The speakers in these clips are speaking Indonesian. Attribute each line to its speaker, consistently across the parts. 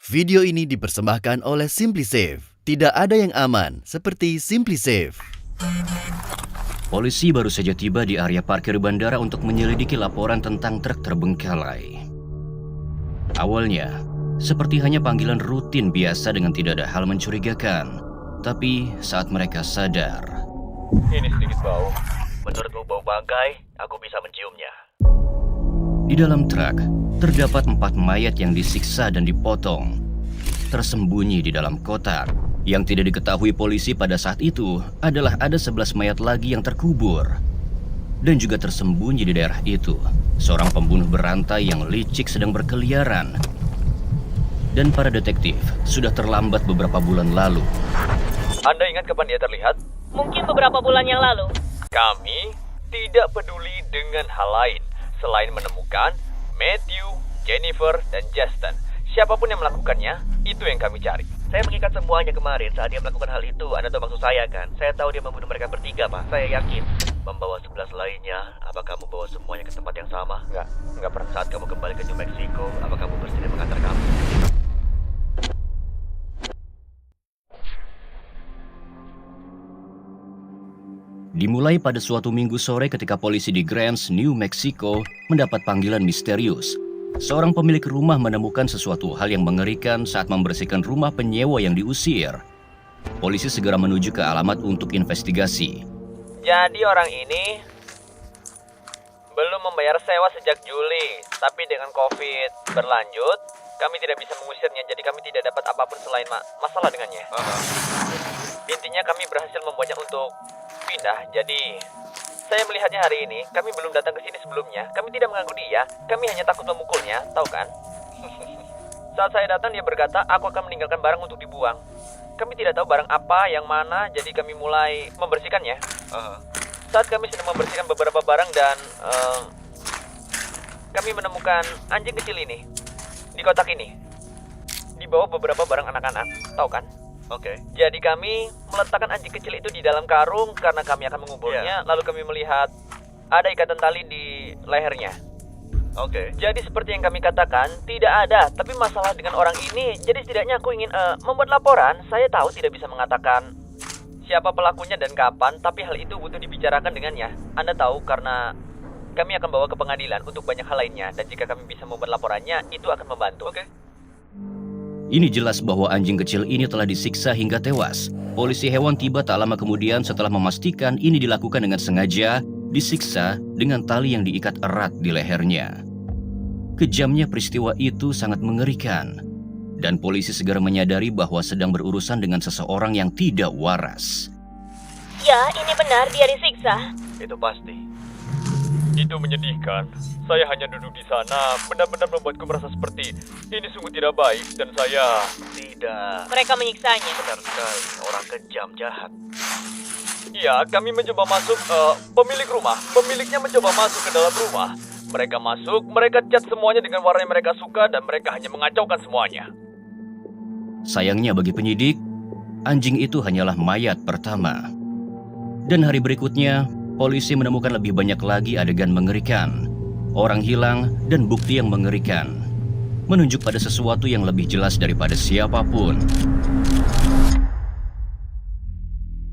Speaker 1: Video ini dipersembahkan oleh SimpliSafe. Tidak ada yang aman seperti SimpliSafe.
Speaker 2: Polisi baru saja tiba di area parkir bandara untuk menyelidiki laporan tentang truk terbengkalai. Awalnya, seperti hanya panggilan rutin biasa dengan tidak ada hal mencurigakan. Tapi saat mereka sadar,
Speaker 3: Ini sedikit bau. Menurutmu bau bangkai? Aku bisa menciumnya.
Speaker 2: di dalam truk terdapat 4 mayat yang disiksa dan dipotong. Tersembunyi di dalam kotak. Yang tidak diketahui polisi pada saat itu adalah ada 11 mayat lagi yang terkubur. Dan juga tersembunyi di daerah itu, seorang pembunuh berantai yang licik sedang berkeliaran. Dan para detektif sudah terlambat beberapa bulan lalu.
Speaker 3: Anda ingat kapan dia terlihat?
Speaker 4: Mungkin beberapa bulan yang lalu.
Speaker 3: Kami tidak peduli dengan hal lain selain menemukan Matthew, Jennifer, dan Justin. Siapapun yang melakukannya, itu yang kami cari. Saya mengikat semuanya kemarin saat dia melakukan hal itu. Anda tahu maksud saya kan? Saya tahu dia membunuh mereka bertiga, Pak. Saya yakin. Membawa 11 lainnya. Apa kamu bawa semuanya ke tempat yang sama? Enggak pernah. Saat kamu kembali ke New Mexico, apa kamu bersedia mengantar kami?
Speaker 2: Dimulai pada suatu minggu sore ketika polisi di Grants, New Mexico mendapat panggilan misterius. Seorang pemilik rumah menemukan sesuatu hal yang mengerikan saat membersihkan rumah penyewa yang diusir. Polisi segera menuju ke alamat untuk investigasi.
Speaker 3: Jadi orang ini belum membayar sewa sejak Juli, tapi dengan COVID berlanjut, kami tidak bisa mengusirnya, jadi kami tidak dapat apapun selain masalah dengannya. Intinya kami berhasil membuatnya untuk pindah, jadi saya melihatnya hari ini. Kami belum datang ke sini sebelumnya. Kami tidak mengganggu dia, kami hanya takut memukulnya, tahu kan? Saat saya datang dia berkata, aku akan meninggalkan barang untuk dibuang. Kami tidak tahu barang apa, yang mana, jadi kami mulai membersihkannya. Saat kami sedang membersihkan beberapa barang dan kami menemukan anjing kecil ini di kotak ini. Di bawah beberapa barang anak-anak, tahu kan? Oke. Jadi kami meletakkan anjing kecil itu di dalam karung karena kami akan menguburnya. Lalu kami melihat ada ikatan tali di lehernya. Oke. Jadi seperti yang kami katakan, tidak ada. Tapi masalah dengan orang ini, jadi setidaknya aku ingin membuat laporan. Saya tahu tidak bisa mengatakan siapa pelakunya dan kapan, tapi hal itu butuh dibicarakan dengannya. Anda tahu karena kami akan bawa ke pengadilan untuk banyak hal lainnya. Dan jika kami bisa membuat laporannya, itu akan membantu. Oke.
Speaker 2: Ini jelas bahwa anjing kecil ini telah disiksa hingga tewas. Polisi hewan tiba tak lama kemudian setelah memastikan ini dilakukan dengan sengaja, disiksa dengan tali yang diikat erat di lehernya. Kejamnya peristiwa itu sangat mengerikan. Dan polisi segera menyadari bahwa sedang berurusan dengan seseorang yang tidak waras.
Speaker 4: Ya, ini benar dia disiksa.
Speaker 3: Itu pasti. Itu menyedihkan. Saya hanya duduk di sana, benar-benar membuatku merasa seperti ini sungguh tidak baik dan saya tidak.
Speaker 4: Mereka menyiksanya.
Speaker 3: Benar sekali, orang kejam jahat. Iya, kami mencoba masuk. Pemilik rumah, pemiliknya mencoba masuk ke dalam rumah. Mereka masuk, mereka cat semuanya dengan warna yang mereka suka dan mereka hanya mengacaukan semuanya.
Speaker 2: Sayangnya bagi penyidik, anjing itu hanyalah mayat pertama. Dan hari berikutnya, polisi menemukan lebih banyak lagi adegan mengerikan. Orang hilang dan bukti yang mengerikan. Menunjuk pada sesuatu yang lebih jelas daripada siapapun.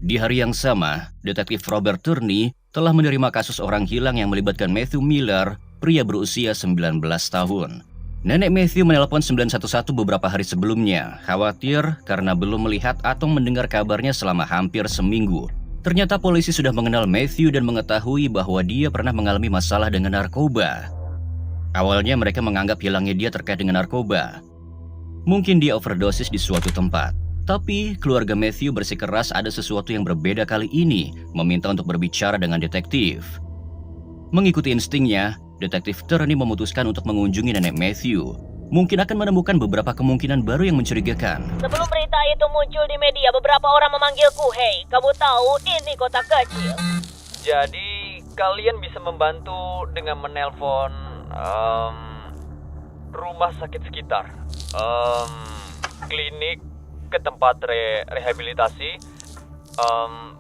Speaker 2: Di hari yang sama, detektif Robert Turney telah menerima kasus orang hilang yang melibatkan Matthew Miller, pria berusia 19 tahun. Nenek Matthew menelpon 911 beberapa hari sebelumnya, khawatir karena belum melihat atau mendengar kabarnya selama hampir seminggu. Ternyata polisi sudah mengenal Matthew dan mengetahui bahwa dia pernah mengalami masalah dengan narkoba. Awalnya mereka menganggap hilangnya dia terkait dengan narkoba. Mungkin dia overdosis di suatu tempat. Tapi keluarga Matthew bersikeras ada sesuatu yang berbeda kali ini, meminta untuk berbicara dengan detektif. Mengikuti instingnya, detektif Turney memutuskan untuk mengunjungi nenek Matthew. Mungkin akan menemukan beberapa kemungkinan baru yang mencurigakan.
Speaker 4: Sebelum berita itu muncul di media, beberapa orang memanggilku, "Hei, kamu tahu ini kota kecil."
Speaker 3: Jadi kalian bisa membantu dengan menelpon rumah sakit sekitar, klinik, ke tempat rehabilitasi,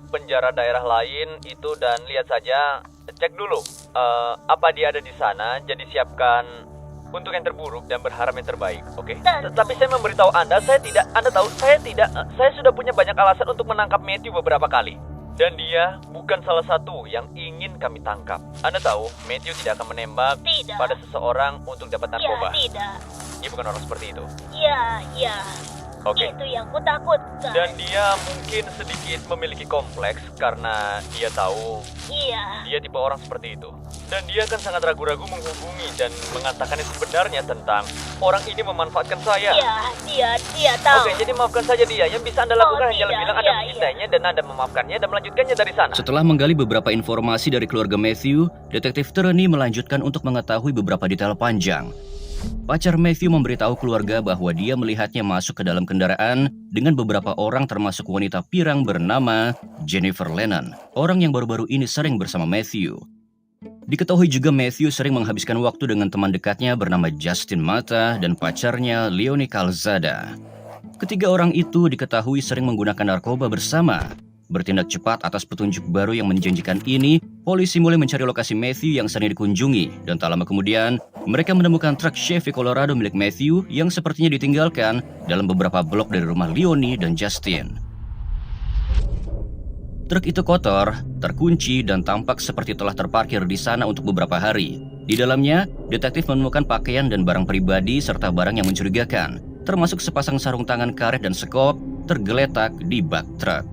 Speaker 3: penjara daerah lain itu, dan lihat saja, cek dulu apa dia ada di sana. Jadi siapkan untuk yang terburuk dan berharap yang terbaik, oke?
Speaker 4: Tentu.
Speaker 3: Tapi saya memberitahu Anda, saya sudah punya banyak alasan untuk menangkap Matthew beberapa kali. Dan dia bukan salah satu yang ingin kami tangkap. Anda tahu, Matthew tidak akan menembak
Speaker 4: Tidak.
Speaker 3: pada seseorang untuk dapat
Speaker 4: Ya,
Speaker 3: narkoba.
Speaker 4: tidak.
Speaker 3: Dia bukan orang seperti itu.
Speaker 4: Ya.
Speaker 3: Oke.
Speaker 4: Itu yang kutakutkan.
Speaker 3: Dan dia mungkin sedikit memiliki kompleks karena dia tahu
Speaker 4: Iya.
Speaker 3: dia tipe orang seperti itu. Dan dia akan sangat ragu-ragu menghubungi dan mengatakan yang sebenarnya tentang orang ini memanfaatkan saya.
Speaker 4: Iya, dia tahu.
Speaker 3: Oke, jadi maafkan saja dia. Yang bisa Anda lakukan hanya
Speaker 4: tidak.
Speaker 3: bilang Anda
Speaker 4: Iya,
Speaker 3: mencintainya dan Anda memaafkannya dan melanjutkannya dari sana.
Speaker 2: Setelah menggali beberapa informasi dari keluarga Matthew, detektif Turney melanjutkan untuk mengetahui beberapa detail panjang. Pacar Matthew memberitahu keluarga bahwa dia melihatnya masuk ke dalam kendaraan dengan beberapa orang termasuk wanita pirang bernama Jennifer Lennon, orang yang baru-baru ini sering bersama Matthew. Diketahui juga Matthew sering menghabiskan waktu dengan teman dekatnya bernama Justin Mata dan pacarnya Leonie Calzada. Ketiga orang itu diketahui sering menggunakan narkoba bersama. Bertindak cepat atas petunjuk baru yang menjanjikan ini, polisi mulai mencari lokasi Matthew yang sering dikunjungi, dan tak lama kemudian, mereka menemukan truk Chevy Colorado milik Matthew yang sepertinya ditinggalkan dalam beberapa blok dari rumah Leonie dan Justin. Truk itu kotor, terkunci, dan tampak seperti telah terparkir di sana untuk beberapa hari. Di dalamnya, detektif menemukan pakaian dan barang pribadi serta barang yang mencurigakan, termasuk sepasang sarung tangan karet dan sekop tergeletak di bak truk.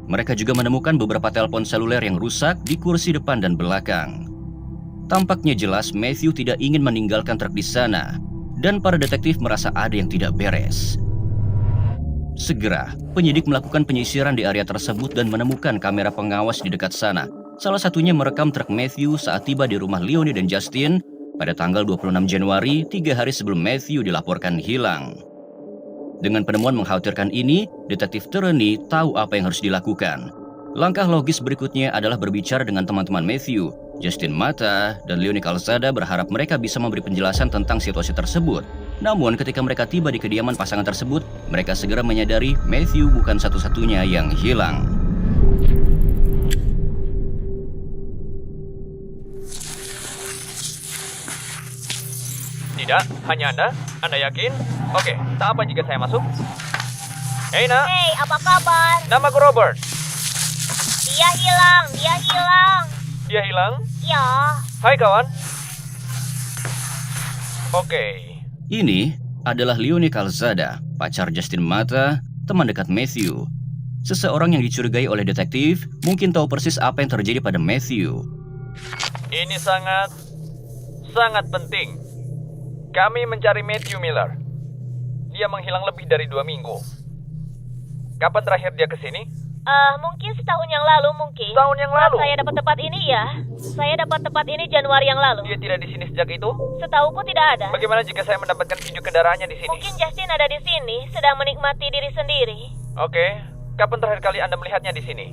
Speaker 2: Mereka juga menemukan beberapa telepon seluler yang rusak di kursi depan dan belakang. Tampaknya jelas Matthew tidak ingin meninggalkan truk di sana, dan para detektif merasa ada yang tidak beres. Segera, penyidik melakukan penyisiran di area tersebut dan menemukan kamera pengawas di dekat sana. Salah satunya merekam truk Matthew saat tiba di rumah Leonie dan Justin pada tanggal 26 Januari, 3 hari sebelum Matthew dilaporkan hilang. Dengan penemuan mengkhawatirkan ini, detektif Turney tahu apa yang harus dilakukan. Langkah logis berikutnya adalah berbicara dengan teman-teman Matthew. Justin Mata dan Leonie Calzada berharap mereka bisa memberi penjelasan tentang situasi tersebut. Namun ketika mereka tiba di kediaman pasangan tersebut, mereka segera menyadari Matthew bukan satu-satunya yang hilang.
Speaker 3: Tidak, hanya Anda? Anda yakin? Oke, tak apa jika saya masuk? Hei, Nak.
Speaker 4: Hei, apa kabar?
Speaker 3: Namaku Robert.
Speaker 4: Dia hilang.
Speaker 3: Dia hilang?
Speaker 4: Ya.
Speaker 3: Hai, kawan. Oke.
Speaker 2: Ini adalah Leonie Calzada, pacar Justin Mata, teman dekat Matthew. Seseorang yang dicurigai oleh detektif mungkin tahu persis apa yang terjadi pada Matthew.
Speaker 3: Ini sangat penting. Kami mencari Matthew Miller. Dia menghilang lebih dari 2 minggu. Kapan terakhir dia ke sini?
Speaker 4: Mungkin setahun yang lalu mungkin.
Speaker 3: Setahun yang lalu?
Speaker 4: Saya dapat tempat ini ya. Saya dapat tempat ini Januari yang lalu.
Speaker 3: Dia tidak di sini sejak itu?
Speaker 4: Setahuku tidak ada.
Speaker 3: Bagaimana jika saya mendapatkan video kendaraannya di sini?
Speaker 4: Mungkin Justin ada di sini, sedang menikmati diri sendiri.
Speaker 3: Oke. Kapan terakhir kali Anda melihatnya di sini?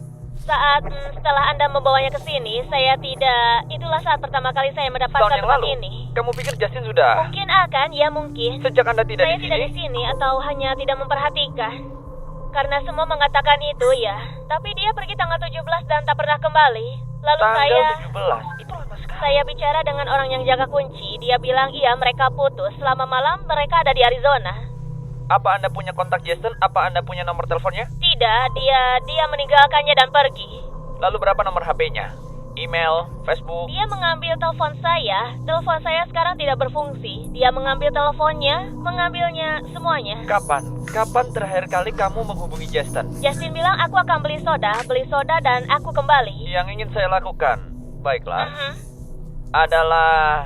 Speaker 4: Saat setelah Anda membawanya ke sini, saya tidak. Itulah saat pertama kali saya mendapatkan
Speaker 3: Setahun yang
Speaker 4: tempat
Speaker 3: lalu?
Speaker 4: ini.
Speaker 3: Kamu pikir Justin sudah?
Speaker 4: Mungkin akan, ya mungkin.
Speaker 3: Sejak Anda tidak
Speaker 4: Saya
Speaker 3: di
Speaker 4: tidak
Speaker 3: sini?
Speaker 4: di sini atau hanya tidak memperhatikan. Karena semua mengatakan itu ya. Tapi dia pergi tanggal 17 dan tak pernah kembali. Lalu
Speaker 3: Tanggal 17? Itu lama sekali.
Speaker 4: saya bicara dengan orang yang jaga kunci. Dia bilang iya mereka putus. Selama malam mereka ada di Arizona.
Speaker 3: Apa Anda punya kontak Justin? Apa Anda punya nomor teleponnya?
Speaker 4: Tidak, dia meninggalkannya dan pergi.
Speaker 3: Lalu berapa nomor HP-nya? Email, Facebook?
Speaker 4: Dia mengambil telepon saya. Telepon saya sekarang tidak berfungsi. Dia mengambil teleponnya, mengambilnya semuanya.
Speaker 3: Kapan terakhir kali kamu menghubungi Justin?
Speaker 4: Justin bilang aku akan beli soda dan aku kembali.
Speaker 3: Yang ingin saya lakukan, baiklah,
Speaker 4: Mhm.
Speaker 3: adalah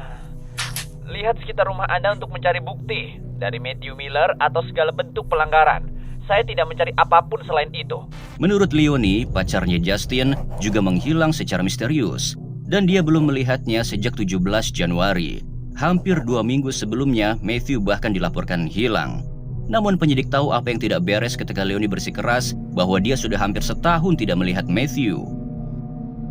Speaker 3: lihat sekitar rumah Anda untuk mencari bukti dari Matthew Miller atau segala bentuk pelanggaran. Saya tidak mencari apapun selain itu.
Speaker 2: Menurut Leonie, pacarnya Justin juga menghilang secara misterius, dan dia belum melihatnya sejak 17 Januari. Hampir 2 minggu sebelumnya, Matthew bahkan dilaporkan hilang. Namun penyidik tahu apa yang tidak beres ketika Leonie bersikeras bahwa dia sudah hampir setahun tidak melihat Matthew.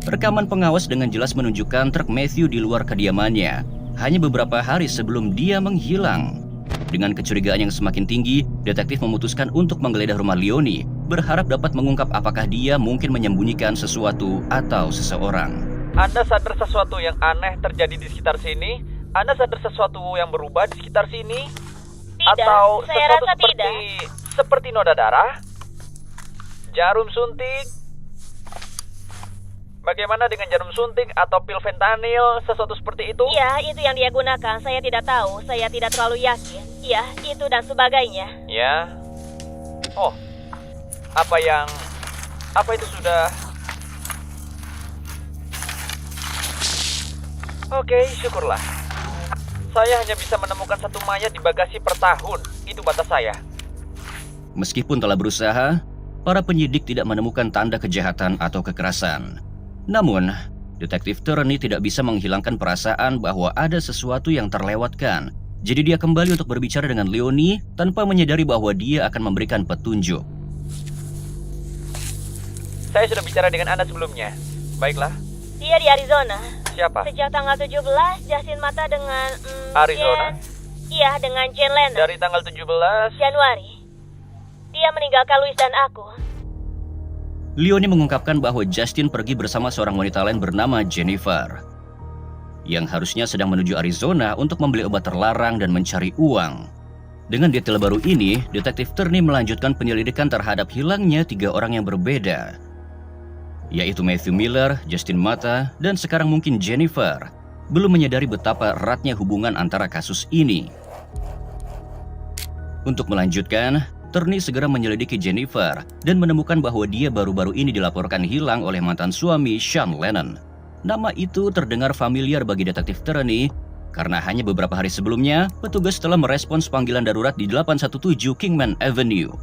Speaker 2: Rekaman pengawas dengan jelas menunjukkan truk Matthew di luar kediamannya, hanya beberapa hari sebelum dia menghilang. Dengan kecurigaan yang semakin tinggi, detektif memutuskan untuk menggeledah rumah Leonie, berharap dapat mengungkap apakah dia mungkin menyembunyikan sesuatu atau seseorang.
Speaker 3: Anda sadar sesuatu yang aneh terjadi di sekitar sini? Anda sadar sesuatu yang berubah di sekitar sini?
Speaker 4: Tidak,
Speaker 3: Atau
Speaker 4: saya
Speaker 3: sesuatu
Speaker 4: rasa
Speaker 3: seperti noda darah? Jarum suntik? Bagaimana dengan jarum suntik atau pil fentanyl, sesuatu seperti itu?
Speaker 4: Iya, itu yang dia gunakan. Saya tidak tahu, saya tidak terlalu yakin. Iya, itu dan sebagainya.
Speaker 3: Ya. Oh, apa itu sudah... Oke, syukurlah. Saya hanya bisa menemukan satu mayat di bagasi per tahun. Itu batas saya.
Speaker 2: Meskipun telah berusaha, para penyidik tidak menemukan tanda kejahatan atau kekerasan. Namun, Detektif Turney tidak bisa menghilangkan perasaan bahwa ada sesuatu yang terlewatkan. Jadi dia kembali untuk berbicara dengan Leonie tanpa menyadari bahwa dia akan memberikan petunjuk.
Speaker 3: Saya sudah bicara dengan Anda sebelumnya. Baiklah.
Speaker 4: Dia di Arizona.
Speaker 3: Siapa?
Speaker 4: Sejak tanggal 17, Justin Mata dengan...
Speaker 3: Arizona?
Speaker 4: Iya, dengan Jane Lennon.
Speaker 3: Dari tanggal 17...
Speaker 4: Januari. Dia meninggalkan Louis dan aku.
Speaker 2: Leonie mengungkapkan bahwa Justin pergi bersama seorang wanita lain bernama Jennifer, yang harusnya sedang menuju Arizona untuk membeli obat terlarang dan mencari uang. Dengan detail baru ini, Detektif Turney melanjutkan penyelidikan terhadap hilangnya 3 orang yang berbeda, yaitu Matthew Miller, Justin Mata, dan sekarang mungkin Jennifer. Belum menyadari betapa eratnya hubungan antara kasus ini. Untuk melanjutkan, Turney segera menyelidiki Jennifer dan menemukan bahwa dia baru-baru ini dilaporkan hilang oleh mantan suami Sean Lennon. Nama itu terdengar familiar bagi Detektif Turney karena hanya beberapa hari sebelumnya, petugas telah merespons panggilan darurat di 817 Kingman Avenue.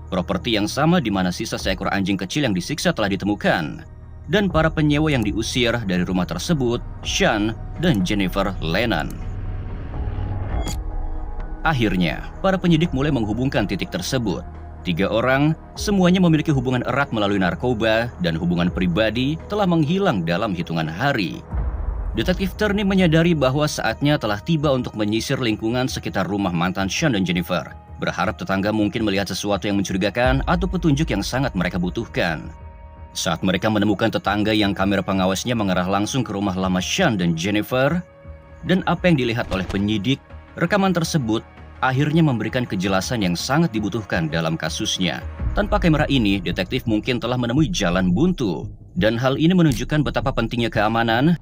Speaker 2: Properti yang sama di mana sisa seekor anjing kecil yang disiksa telah ditemukan. Dan para penyewa yang diusir dari rumah tersebut, Sean dan Jennifer Lennon. Akhirnya, para penyidik mulai menghubungkan titik tersebut. 3 orang, semuanya memiliki hubungan erat melalui narkoba dan hubungan pribadi telah menghilang dalam hitungan hari. Detektif Turney menyadari bahwa saatnya telah tiba untuk menyisir lingkungan sekitar rumah mantan Sean dan Jennifer. Berharap tetangga mungkin melihat sesuatu yang mencurigakan atau petunjuk yang sangat mereka butuhkan. Saat mereka menemukan tetangga yang kamera pengawasnya mengarah langsung ke rumah lama Sean dan Jennifer, dan apa yang dilihat oleh penyidik, rekaman tersebut akhirnya memberikan kejelasan yang sangat dibutuhkan dalam kasusnya. Tanpa kamera ini, detektif mungkin telah menemui jalan buntu. Dan hal ini menunjukkan betapa pentingnya keamanan,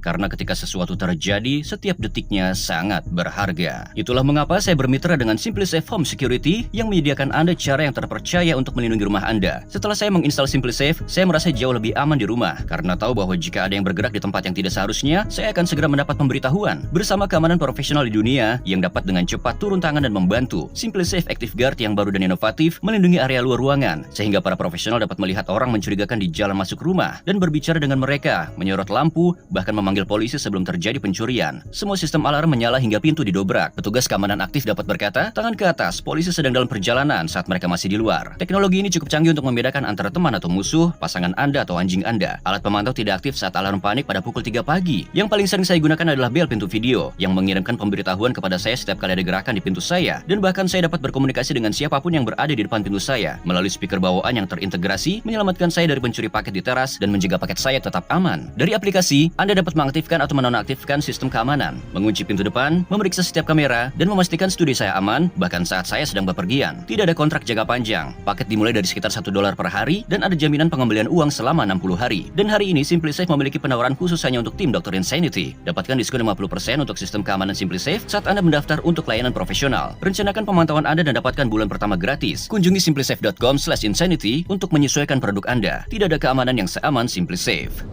Speaker 2: karena ketika sesuatu terjadi, setiap detiknya sangat berharga. Itulah mengapa saya bermitra dengan SimpliSafe Home Security yang menyediakan Anda cara yang terpercaya untuk melindungi rumah Anda. Setelah saya menginstal SimpliSafe, saya merasa jauh lebih aman di rumah karena tahu bahwa jika ada yang bergerak di tempat yang tidak seharusnya, saya akan segera mendapat pemberitahuan. Bersama keamanan profesional di dunia yang dapat dengan cepat turun tangan dan membantu, SimpliSafe Active Guard yang baru dan inovatif melindungi area luar ruangan sehingga para profesional dapat melihat orang mencurigakan di jalan masuk rumah dan berbicara dengan mereka, menyorot lampu, bahkan memanggil polisi sebelum terjadi pencurian. Semua sistem alarm menyala hingga pintu didobrak. Petugas keamanan aktif dapat berkata, tangan ke atas, polisi sedang dalam perjalanan saat mereka masih di luar. Teknologi ini cukup canggih untuk membedakan antara teman atau musuh, pasangan Anda atau anjing Anda. Alat pemantau tidak aktif saat alarm panik pada pukul 3 pagi. Yang paling sering saya gunakan adalah bel pintu video, yang mengirimkan pemberitahuan kepada saya setiap kali ada gerakan di pintu saya. Dan bahkan saya dapat berkomunikasi dengan siapapun yang berada di depan pintu saya, melalui speaker bawaan yang terintegrasi, menyelamatkan saya dari pencuri paket di teras, dan menjaga paket saya tetap aman. Dari aplikasi, Anda dapat mengaktifkan atau menonaktifkan sistem keamanan, mengunci pintu depan, memeriksa setiap kamera, dan memastikan studi saya aman, bahkan saat saya sedang bepergian. Tidak ada kontrak jangka panjang, paket dimulai dari sekitar $1 per hari, dan ada jaminan pengembalian uang selama 60 hari. Dan hari ini SimpliSafe memiliki penawaran khusus hanya untuk tim Dr. Insanity. Dapatkan diskon 50% untuk sistem keamanan SimpliSafe saat Anda mendaftar untuk layanan profesional. Rencanakan pemantauan Anda dan dapatkan bulan pertama gratis. Kunjungi simplisafe.com/insanity untuk menyesuaikan produk Anda. Tidak ada keamanan yang seaman SimpliSafe.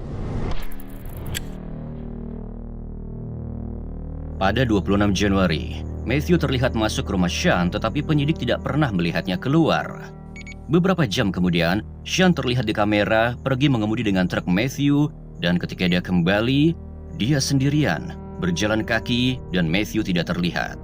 Speaker 2: Pada 26 Januari, Matthew terlihat masuk ke rumah Sean tetapi penyidik tidak pernah melihatnya keluar. Beberapa jam kemudian, Sean terlihat di kamera pergi mengemudi dengan truk Matthew dan ketika dia kembali, dia sendirian, berjalan kaki dan Matthew tidak terlihat.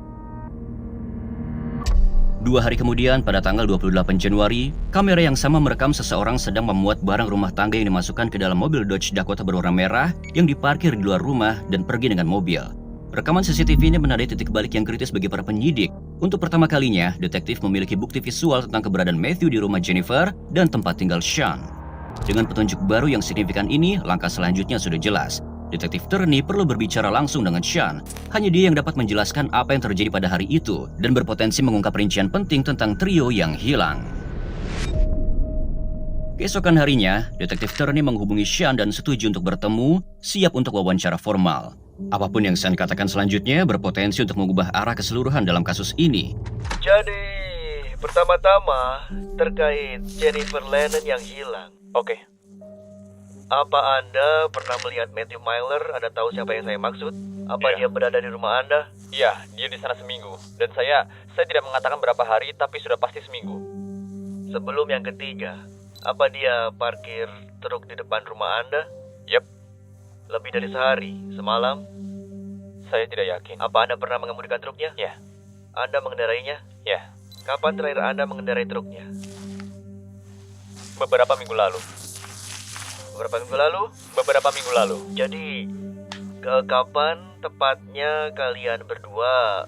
Speaker 2: 2 hari kemudian, pada tanggal 28 Januari, kamera yang sama merekam seseorang sedang memuat barang rumah tangga yang dimasukkan ke dalam mobil Dodge Dakota berwarna merah yang diparkir di luar rumah dan pergi dengan mobil. Rekaman CCTV ini menandai titik balik yang kritis bagi para penyidik. Untuk pertama kalinya, detektif memiliki bukti visual tentang keberadaan Matthew di rumah Jennifer dan tempat tinggal Sean. Dengan petunjuk baru yang signifikan ini, langkah selanjutnya sudah jelas. Detektif Turney perlu berbicara langsung dengan Sean. Hanya dia yang dapat menjelaskan apa yang terjadi pada hari itu dan berpotensi mengungkap rincian penting tentang trio yang hilang. Keesokan harinya, Detektif Turney menghubungi Sean dan setuju untuk bertemu, siap untuk wawancara formal. Apapun yang Sean katakan selanjutnya berpotensi untuk mengubah arah keseluruhan dalam kasus ini.
Speaker 5: Jadi, pertama-tama terkait Jennifer Lennon yang hilang.
Speaker 3: Oke.
Speaker 5: Apa Anda pernah melihat Matthew Myler? Anda tahu siapa yang saya maksud? Apa
Speaker 3: Iya.
Speaker 5: dia berada di rumah Anda?
Speaker 3: Iya, dia di sana seminggu. Dan saya tidak mengatakan berapa hari, tapi sudah pasti seminggu.
Speaker 5: Sebelum yang ketiga, apa dia parkir truk di depan rumah Anda?
Speaker 3: Yep,
Speaker 5: Lebih dari sehari, semalam?
Speaker 3: saya tidak yakin.
Speaker 5: Apa Anda pernah mengemudikan truknya?
Speaker 3: Ya,
Speaker 5: Anda mengendarainya?
Speaker 3: ya,
Speaker 5: Kapan terakhir Anda mengendarai truknya?
Speaker 3: beberapa minggu lalu.
Speaker 5: Beberapa minggu lalu?
Speaker 3: Beberapa minggu lalu.
Speaker 5: Jadi, kapan tepatnya kalian berdua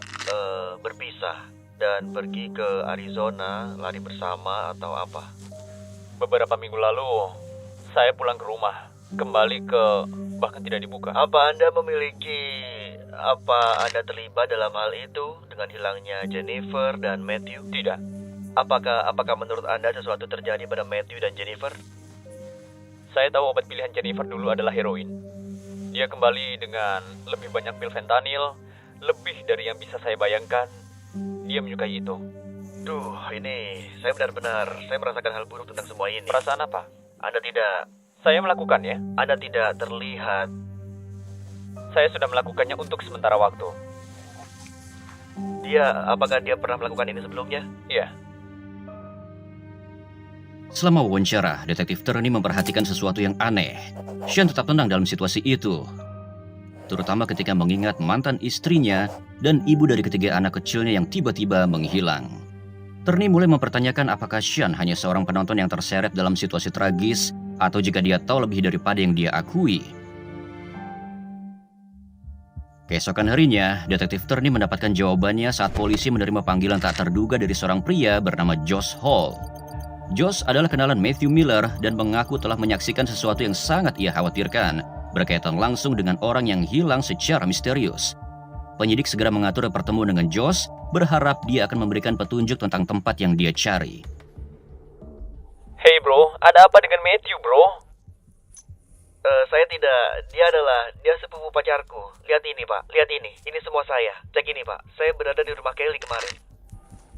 Speaker 5: berpisah dan pergi ke Arizona, lari bersama atau apa?
Speaker 3: Beberapa minggu lalu, saya pulang ke rumah. Kembali ke bahkan tidak dibuka.
Speaker 5: Apa Anda terlibat dalam hal itu dengan hilangnya Jennifer dan Matthew?
Speaker 3: Tidak.
Speaker 5: Apakah menurut Anda sesuatu terjadi pada Matthew dan Jennifer?
Speaker 3: Saya tahu obat pilihan Jennifer dulu adalah heroin. Dia kembali dengan lebih banyak pil fentanyl, lebih dari yang bisa saya bayangkan. Dia menyukai itu.
Speaker 5: Duh, ini saya merasakan hal buruk tentang semua ini.
Speaker 3: Perasaan apa?
Speaker 5: Saya
Speaker 3: Saya melakukannya.
Speaker 5: Anda tidak terlihat.
Speaker 3: Saya sudah melakukannya untuk sementara waktu.
Speaker 5: Apakah dia pernah melakukan ini sebelumnya?
Speaker 3: Iya.
Speaker 2: Selama wawancara, Detektif Turney memperhatikan sesuatu yang aneh. Sean tetap tenang dalam situasi itu, terutama ketika mengingat mantan istrinya dan ibu dari ketiga anak kecilnya yang tiba-tiba menghilang. Turney mulai mempertanyakan apakah Sean hanya seorang penonton yang terseret dalam situasi tragis atau jika dia tahu lebih daripada yang dia akui. Keesokan harinya, Detektif Turney mendapatkan jawabannya saat polisi menerima panggilan tak terduga dari seorang pria bernama Josh Hall. Josh adalah kenalan Matthew Miller dan mengaku telah menyaksikan sesuatu yang sangat ia khawatirkan berkaitan langsung dengan orang yang hilang secara misterius. Penyidik segera mengatur pertemuan dengan Josh, berharap dia akan memberikan petunjuk tentang tempat yang dia cari.
Speaker 3: Hey bro, ada apa dengan Matthew bro?
Speaker 5: Saya tidak. Dia sepupu pacarku. Lihat ini, Pak. Lihat ini. Ini semua saya. Cek ini, Pak. Saya berada di rumah Kelly kemarin.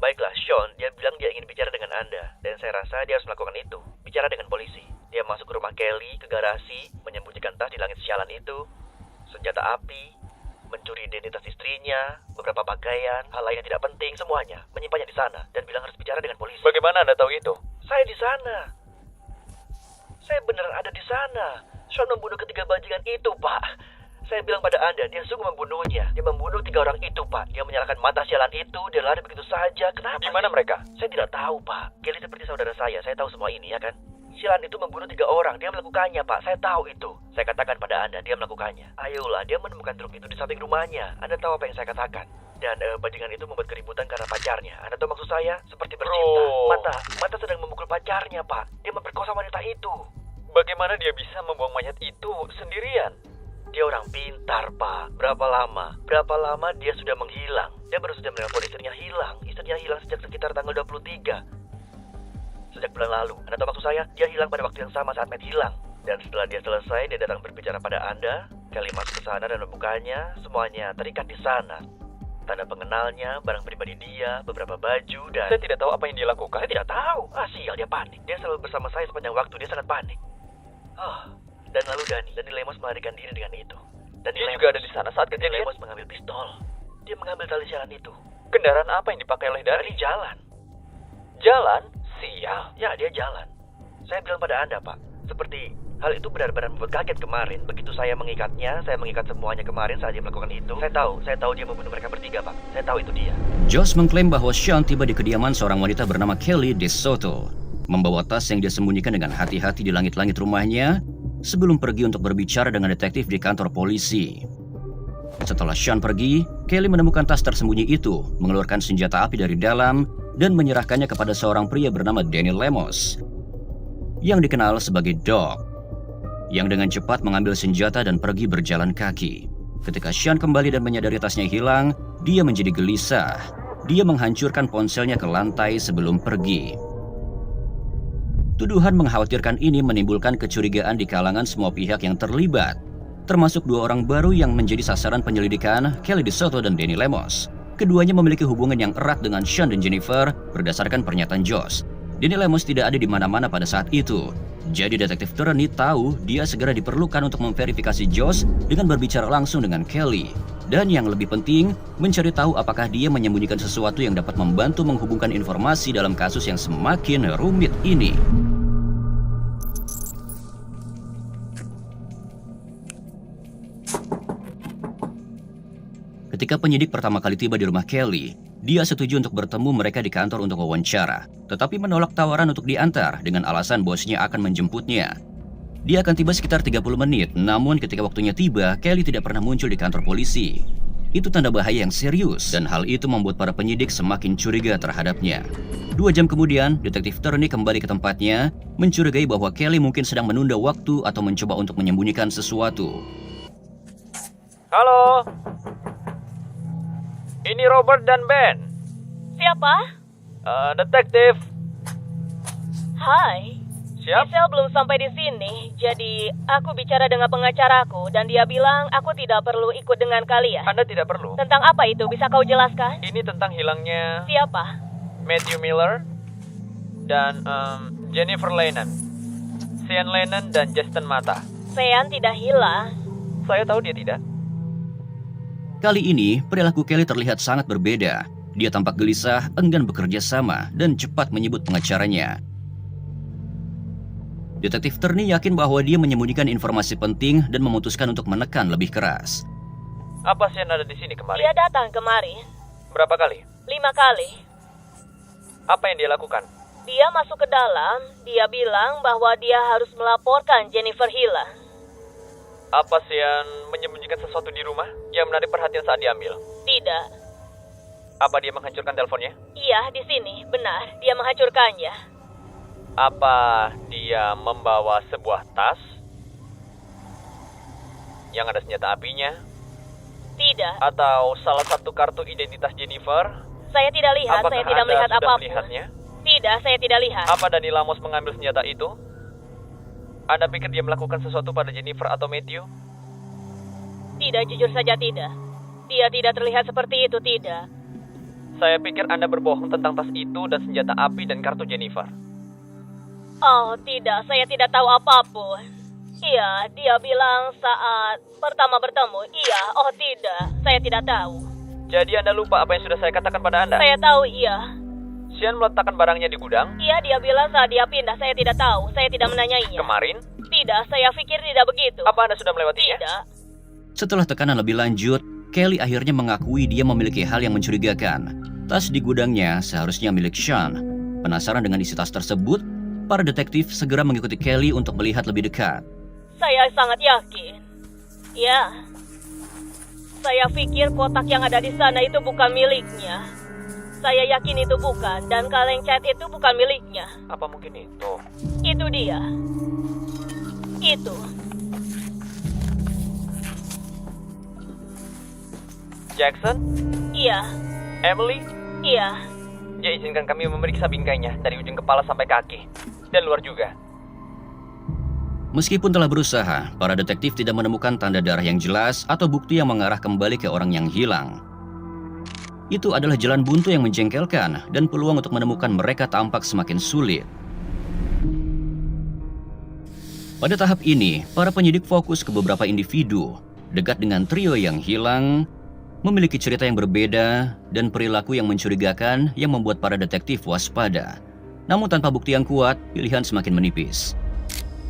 Speaker 5: Baiklah, Sean, dia bilang dia ingin bicara dengan Anda. Dan saya rasa dia harus melakukan itu. Bicara dengan polisi. Dia masuk ke rumah Kelly, ke garasi, menyembunyikan tas di langit sialan itu, senjata api, mencuri identitas istrinya, beberapa pakaian, hal lain yang tidak penting, semuanya. Menyimpannya di sana, dan bilang harus bicara dengan polisi.
Speaker 3: Bagaimana Anda tahu itu?
Speaker 5: Saya di sana. Saya beneran ada di sana. Sean membunuh ketiga bajingan itu, Pak. Saya bilang pada Anda, dia sungguh membunuhnya. Dia membunuh 3 orang itu, Pak. Dia menyalakan mata sialan itu, dia lari begitu saja. Kenapa?
Speaker 3: Di mana
Speaker 5: sih?
Speaker 3: mereka?
Speaker 5: Saya tidak tahu, Pak. Kelly seperti saudara saya tahu semua ini, ya kan? Sialan itu membunuh 3 orang, dia melakukannya, Pak. Saya tahu itu. Saya katakan pada Anda, dia melakukannya. Ayolah, dia menemukan truk itu di samping rumahnya. Anda tahu apa yang saya katakan? Dan bajingan itu membuat keributan karena pacarnya. Anda tahu maksud saya? Seperti bercinta. Mata sedang memukul pacarnya, Pak. Dia memperkosa wanita itu.
Speaker 3: Bagaimana dia bisa membuang mayat itu sendirian?
Speaker 5: Dia orang pintar, Pak. Berapa lama dia sudah menghilang. Dia baru saja menelpon istrinya hilang. Istrinya hilang sejak sekitar tanggal 23. Sejak bulan lalu. Anda tahu maksud saya? Dia hilang pada waktu yang sama saat Matt hilang. Dan setelah dia selesai, dia datang berbicara pada Anda. Kelly masuk ke sana dan membukanya. Semuanya terikat di sana. Tanda pengenalnya, barang pribadi dia, beberapa baju, dan...
Speaker 3: Saya tidak tahu apa yang dia lakukan.
Speaker 5: Saya tidak tahu. Sial, dia panik. Dia selalu bersama saya sepanjang waktu. Dia sangat panik. Dan lalu Danny Lemos melarikan diri dengan itu.
Speaker 3: Dia juga ada di sana saat
Speaker 5: Danny
Speaker 3: kejadian.
Speaker 5: Lemos mengambil pistol. Dia mengambil tali sialan itu.
Speaker 3: Kendaraan apa yang dipakai oleh
Speaker 5: Danny
Speaker 3: Danny?
Speaker 5: jalan.
Speaker 3: Jalan? Sial.
Speaker 5: Ya, dia jalan. Saya bilang pada Anda, Pak. Seperti hal itu benar-benar membuat kaget kemarin. Begitu saya mengikatnya, saya mengikat semuanya kemarin saat dia melakukan itu. Saya tahu dia membunuh mereka bertiga, Pak. Saya tahu itu dia.
Speaker 2: Josh mengklaim bahwa Sean tiba di kediaman seorang wanita bernama Kelly DeSoto, membawa tas yang dia sembunyikan dengan hati-hati di langit-langit rumahnya sebelum pergi untuk berbicara dengan detektif di kantor polisi. Setelah Sean pergi, Kelly menemukan tas tersembunyi itu, mengeluarkan senjata api dari dalam, dan menyerahkannya kepada seorang pria bernama Danny Lemos, yang dikenal sebagai Dog. yang dengan cepat mengambil senjata dan pergi berjalan kaki. Ketika Sean kembali dan menyadari tasnya hilang, dia menjadi gelisah. Dia menghancurkan ponselnya ke lantai sebelum pergi. Tuduhan mengkhawatirkan ini menimbulkan kecurigaan di kalangan semua pihak yang terlibat, termasuk 2 orang baru yang menjadi sasaran penyelidikan, Kelly DeSoto dan Danny Lemos. Keduanya memiliki hubungan yang erat dengan Sean dan Jennifer berdasarkan pernyataan Josh. Danny Lemos tidak ada di mana-mana pada saat itu. Jadi detektif Turney tahu dia segera diperlukan untuk memverifikasi Josh dengan berbicara langsung dengan Kelly. Dan yang lebih penting, mencari tahu apakah dia menyembunyikan sesuatu yang dapat membantu menghubungkan informasi dalam kasus yang semakin rumit ini. Ketika penyidik pertama kali tiba di rumah Kelly, dia setuju untuk bertemu mereka di kantor untuk wawancara, tetapi menolak tawaran untuk diantar dengan alasan bosnya akan menjemputnya. Dia akan tiba sekitar 30 menit, namun ketika waktunya tiba, Kelly tidak pernah muncul di kantor polisi. Itu tanda bahaya yang serius, dan hal itu membuat para penyidik semakin curiga terhadapnya. 2 jam kemudian, detektif Turney kembali ke tempatnya, mencurigai bahwa Kelly mungkin sedang menunda waktu atau mencoba untuk menyembunyikan sesuatu.
Speaker 3: Halo. Ini Robert dan Ben.
Speaker 4: Siapa?
Speaker 3: Detektif.
Speaker 4: Hai.
Speaker 3: Siap?
Speaker 4: Michelle belum sampai di sini, jadi aku bicara dengan pengacaraku dan dia bilang aku tidak perlu ikut dengan kalian.
Speaker 3: Anda tidak perlu.
Speaker 4: Tentang apa itu? Bisa kau jelaskan?
Speaker 3: Ini tentang hilangnya
Speaker 4: Siapa?
Speaker 3: Matthew Miller dan Jennifer Lennon. Sean Lennon dan Justin Mata.
Speaker 4: Sean tidak hilang.
Speaker 3: Saya tahu dia tidak.
Speaker 2: Kali ini, perilaku Kelly terlihat sangat berbeda. Dia tampak gelisah, enggan bekerja sama, dan cepat menyebut pengacaranya. Detektif Turney yakin bahwa dia menyembunyikan informasi penting dan memutuskan untuk menekan lebih keras.
Speaker 3: Apa Sean ada di sini kemarin?
Speaker 4: Dia datang kemarin
Speaker 3: Berapa kali?
Speaker 4: 5 kali.
Speaker 3: Apa yang dia lakukan?
Speaker 4: Dia masuk ke dalam, dia bilang bahwa dia harus melaporkan Jennifer hilang.
Speaker 3: Apa Sean menyembunyikan sesuatu di rumah yang menarik perhatian saat diambil?
Speaker 4: Tidak.
Speaker 3: Apa dia menghancurkan teleponnya?
Speaker 4: Iya, di sini, benar. Dia menghancurkannya.
Speaker 3: Apa dia membawa sebuah tas yang ada senjata apinya?
Speaker 4: Tidak.
Speaker 3: Atau salah satu kartu identitas Jennifer?
Speaker 4: Saya tidak lihat,
Speaker 3: Apakah
Speaker 4: saya tidak
Speaker 3: Anda
Speaker 4: melihat
Speaker 3: sudah
Speaker 4: apapun.
Speaker 3: melihatnya?
Speaker 4: Tidak, saya tidak lihat.
Speaker 3: Apa Danny Lemos mengambil senjata itu? Anda pikir dia melakukan sesuatu pada Jennifer atau Matthew?
Speaker 4: Tidak, jujur saja tidak. Dia tidak terlihat seperti itu, tidak.
Speaker 3: Saya pikir Anda berbohong tentang tas itu dan senjata api dan kartu Jennifer.
Speaker 4: Oh, tidak, saya tidak tahu apapun. Iya, dia bilang saat pertama bertemu. Iya, oh tidak, saya tidak tahu.
Speaker 3: Jadi Anda lupa apa yang sudah saya katakan pada Anda?
Speaker 4: Saya tahu, iya.
Speaker 3: Sean meletakkan barangnya di gudang?
Speaker 4: Iya, dia bilang saat dia pindah, saya tidak tahu. Saya tidak menanyainya.
Speaker 3: Kemarin?
Speaker 4: Tidak, saya pikir tidak begitu.
Speaker 3: Apa Anda sudah melewatinya?
Speaker 4: Tidak.
Speaker 2: Setelah tekanan lebih lanjut, Kelly akhirnya mengakui dia memiliki hal yang mencurigakan. Tas di gudangnya seharusnya milik Sean. Penasaran dengan isi tas tersebut, para detektif segera mengikuti Kelly untuk melihat lebih dekat.
Speaker 4: Saya sangat yakin. Ya. Saya pikir kotak yang ada di sana itu bukan miliknya. Saya yakin itu bukan, dan kaleng cat itu bukan miliknya.
Speaker 3: Apa mungkin itu?
Speaker 4: Itu dia. Itu.
Speaker 3: Jackson?
Speaker 4: Iya.
Speaker 3: Emily?
Speaker 4: Iya.
Speaker 3: Dia izinkan kami memeriksa bingkainya dari ujung kepala sampai kaki. Dan luar juga.
Speaker 2: Meskipun telah berusaha, para detektif tidak menemukan tanda darah yang jelas atau bukti yang mengarah kembali ke orang yang hilang. Itu adalah jalan buntu yang menjengkelkan dan peluang untuk menemukan mereka tampak semakin sulit. Pada tahap ini, para penyidik fokus ke beberapa individu dekat dengan trio yang hilang, memiliki cerita yang berbeda dan perilaku yang mencurigakan yang membuat para detektif waspada. Namun tanpa bukti yang kuat, pilihan semakin menipis.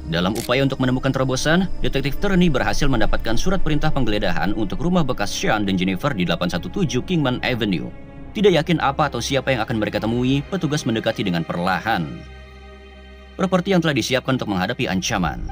Speaker 2: Dalam upaya untuk menemukan terobosan, detektif Turney berhasil mendapatkan surat perintah penggeledahan untuk rumah bekas Sean dan Jennifer di 817 Kingman Avenue. Tidak yakin apa atau siapa yang akan mereka temui, petugas mendekati dengan perlahan. Properti yang telah disiapkan untuk menghadapi ancaman.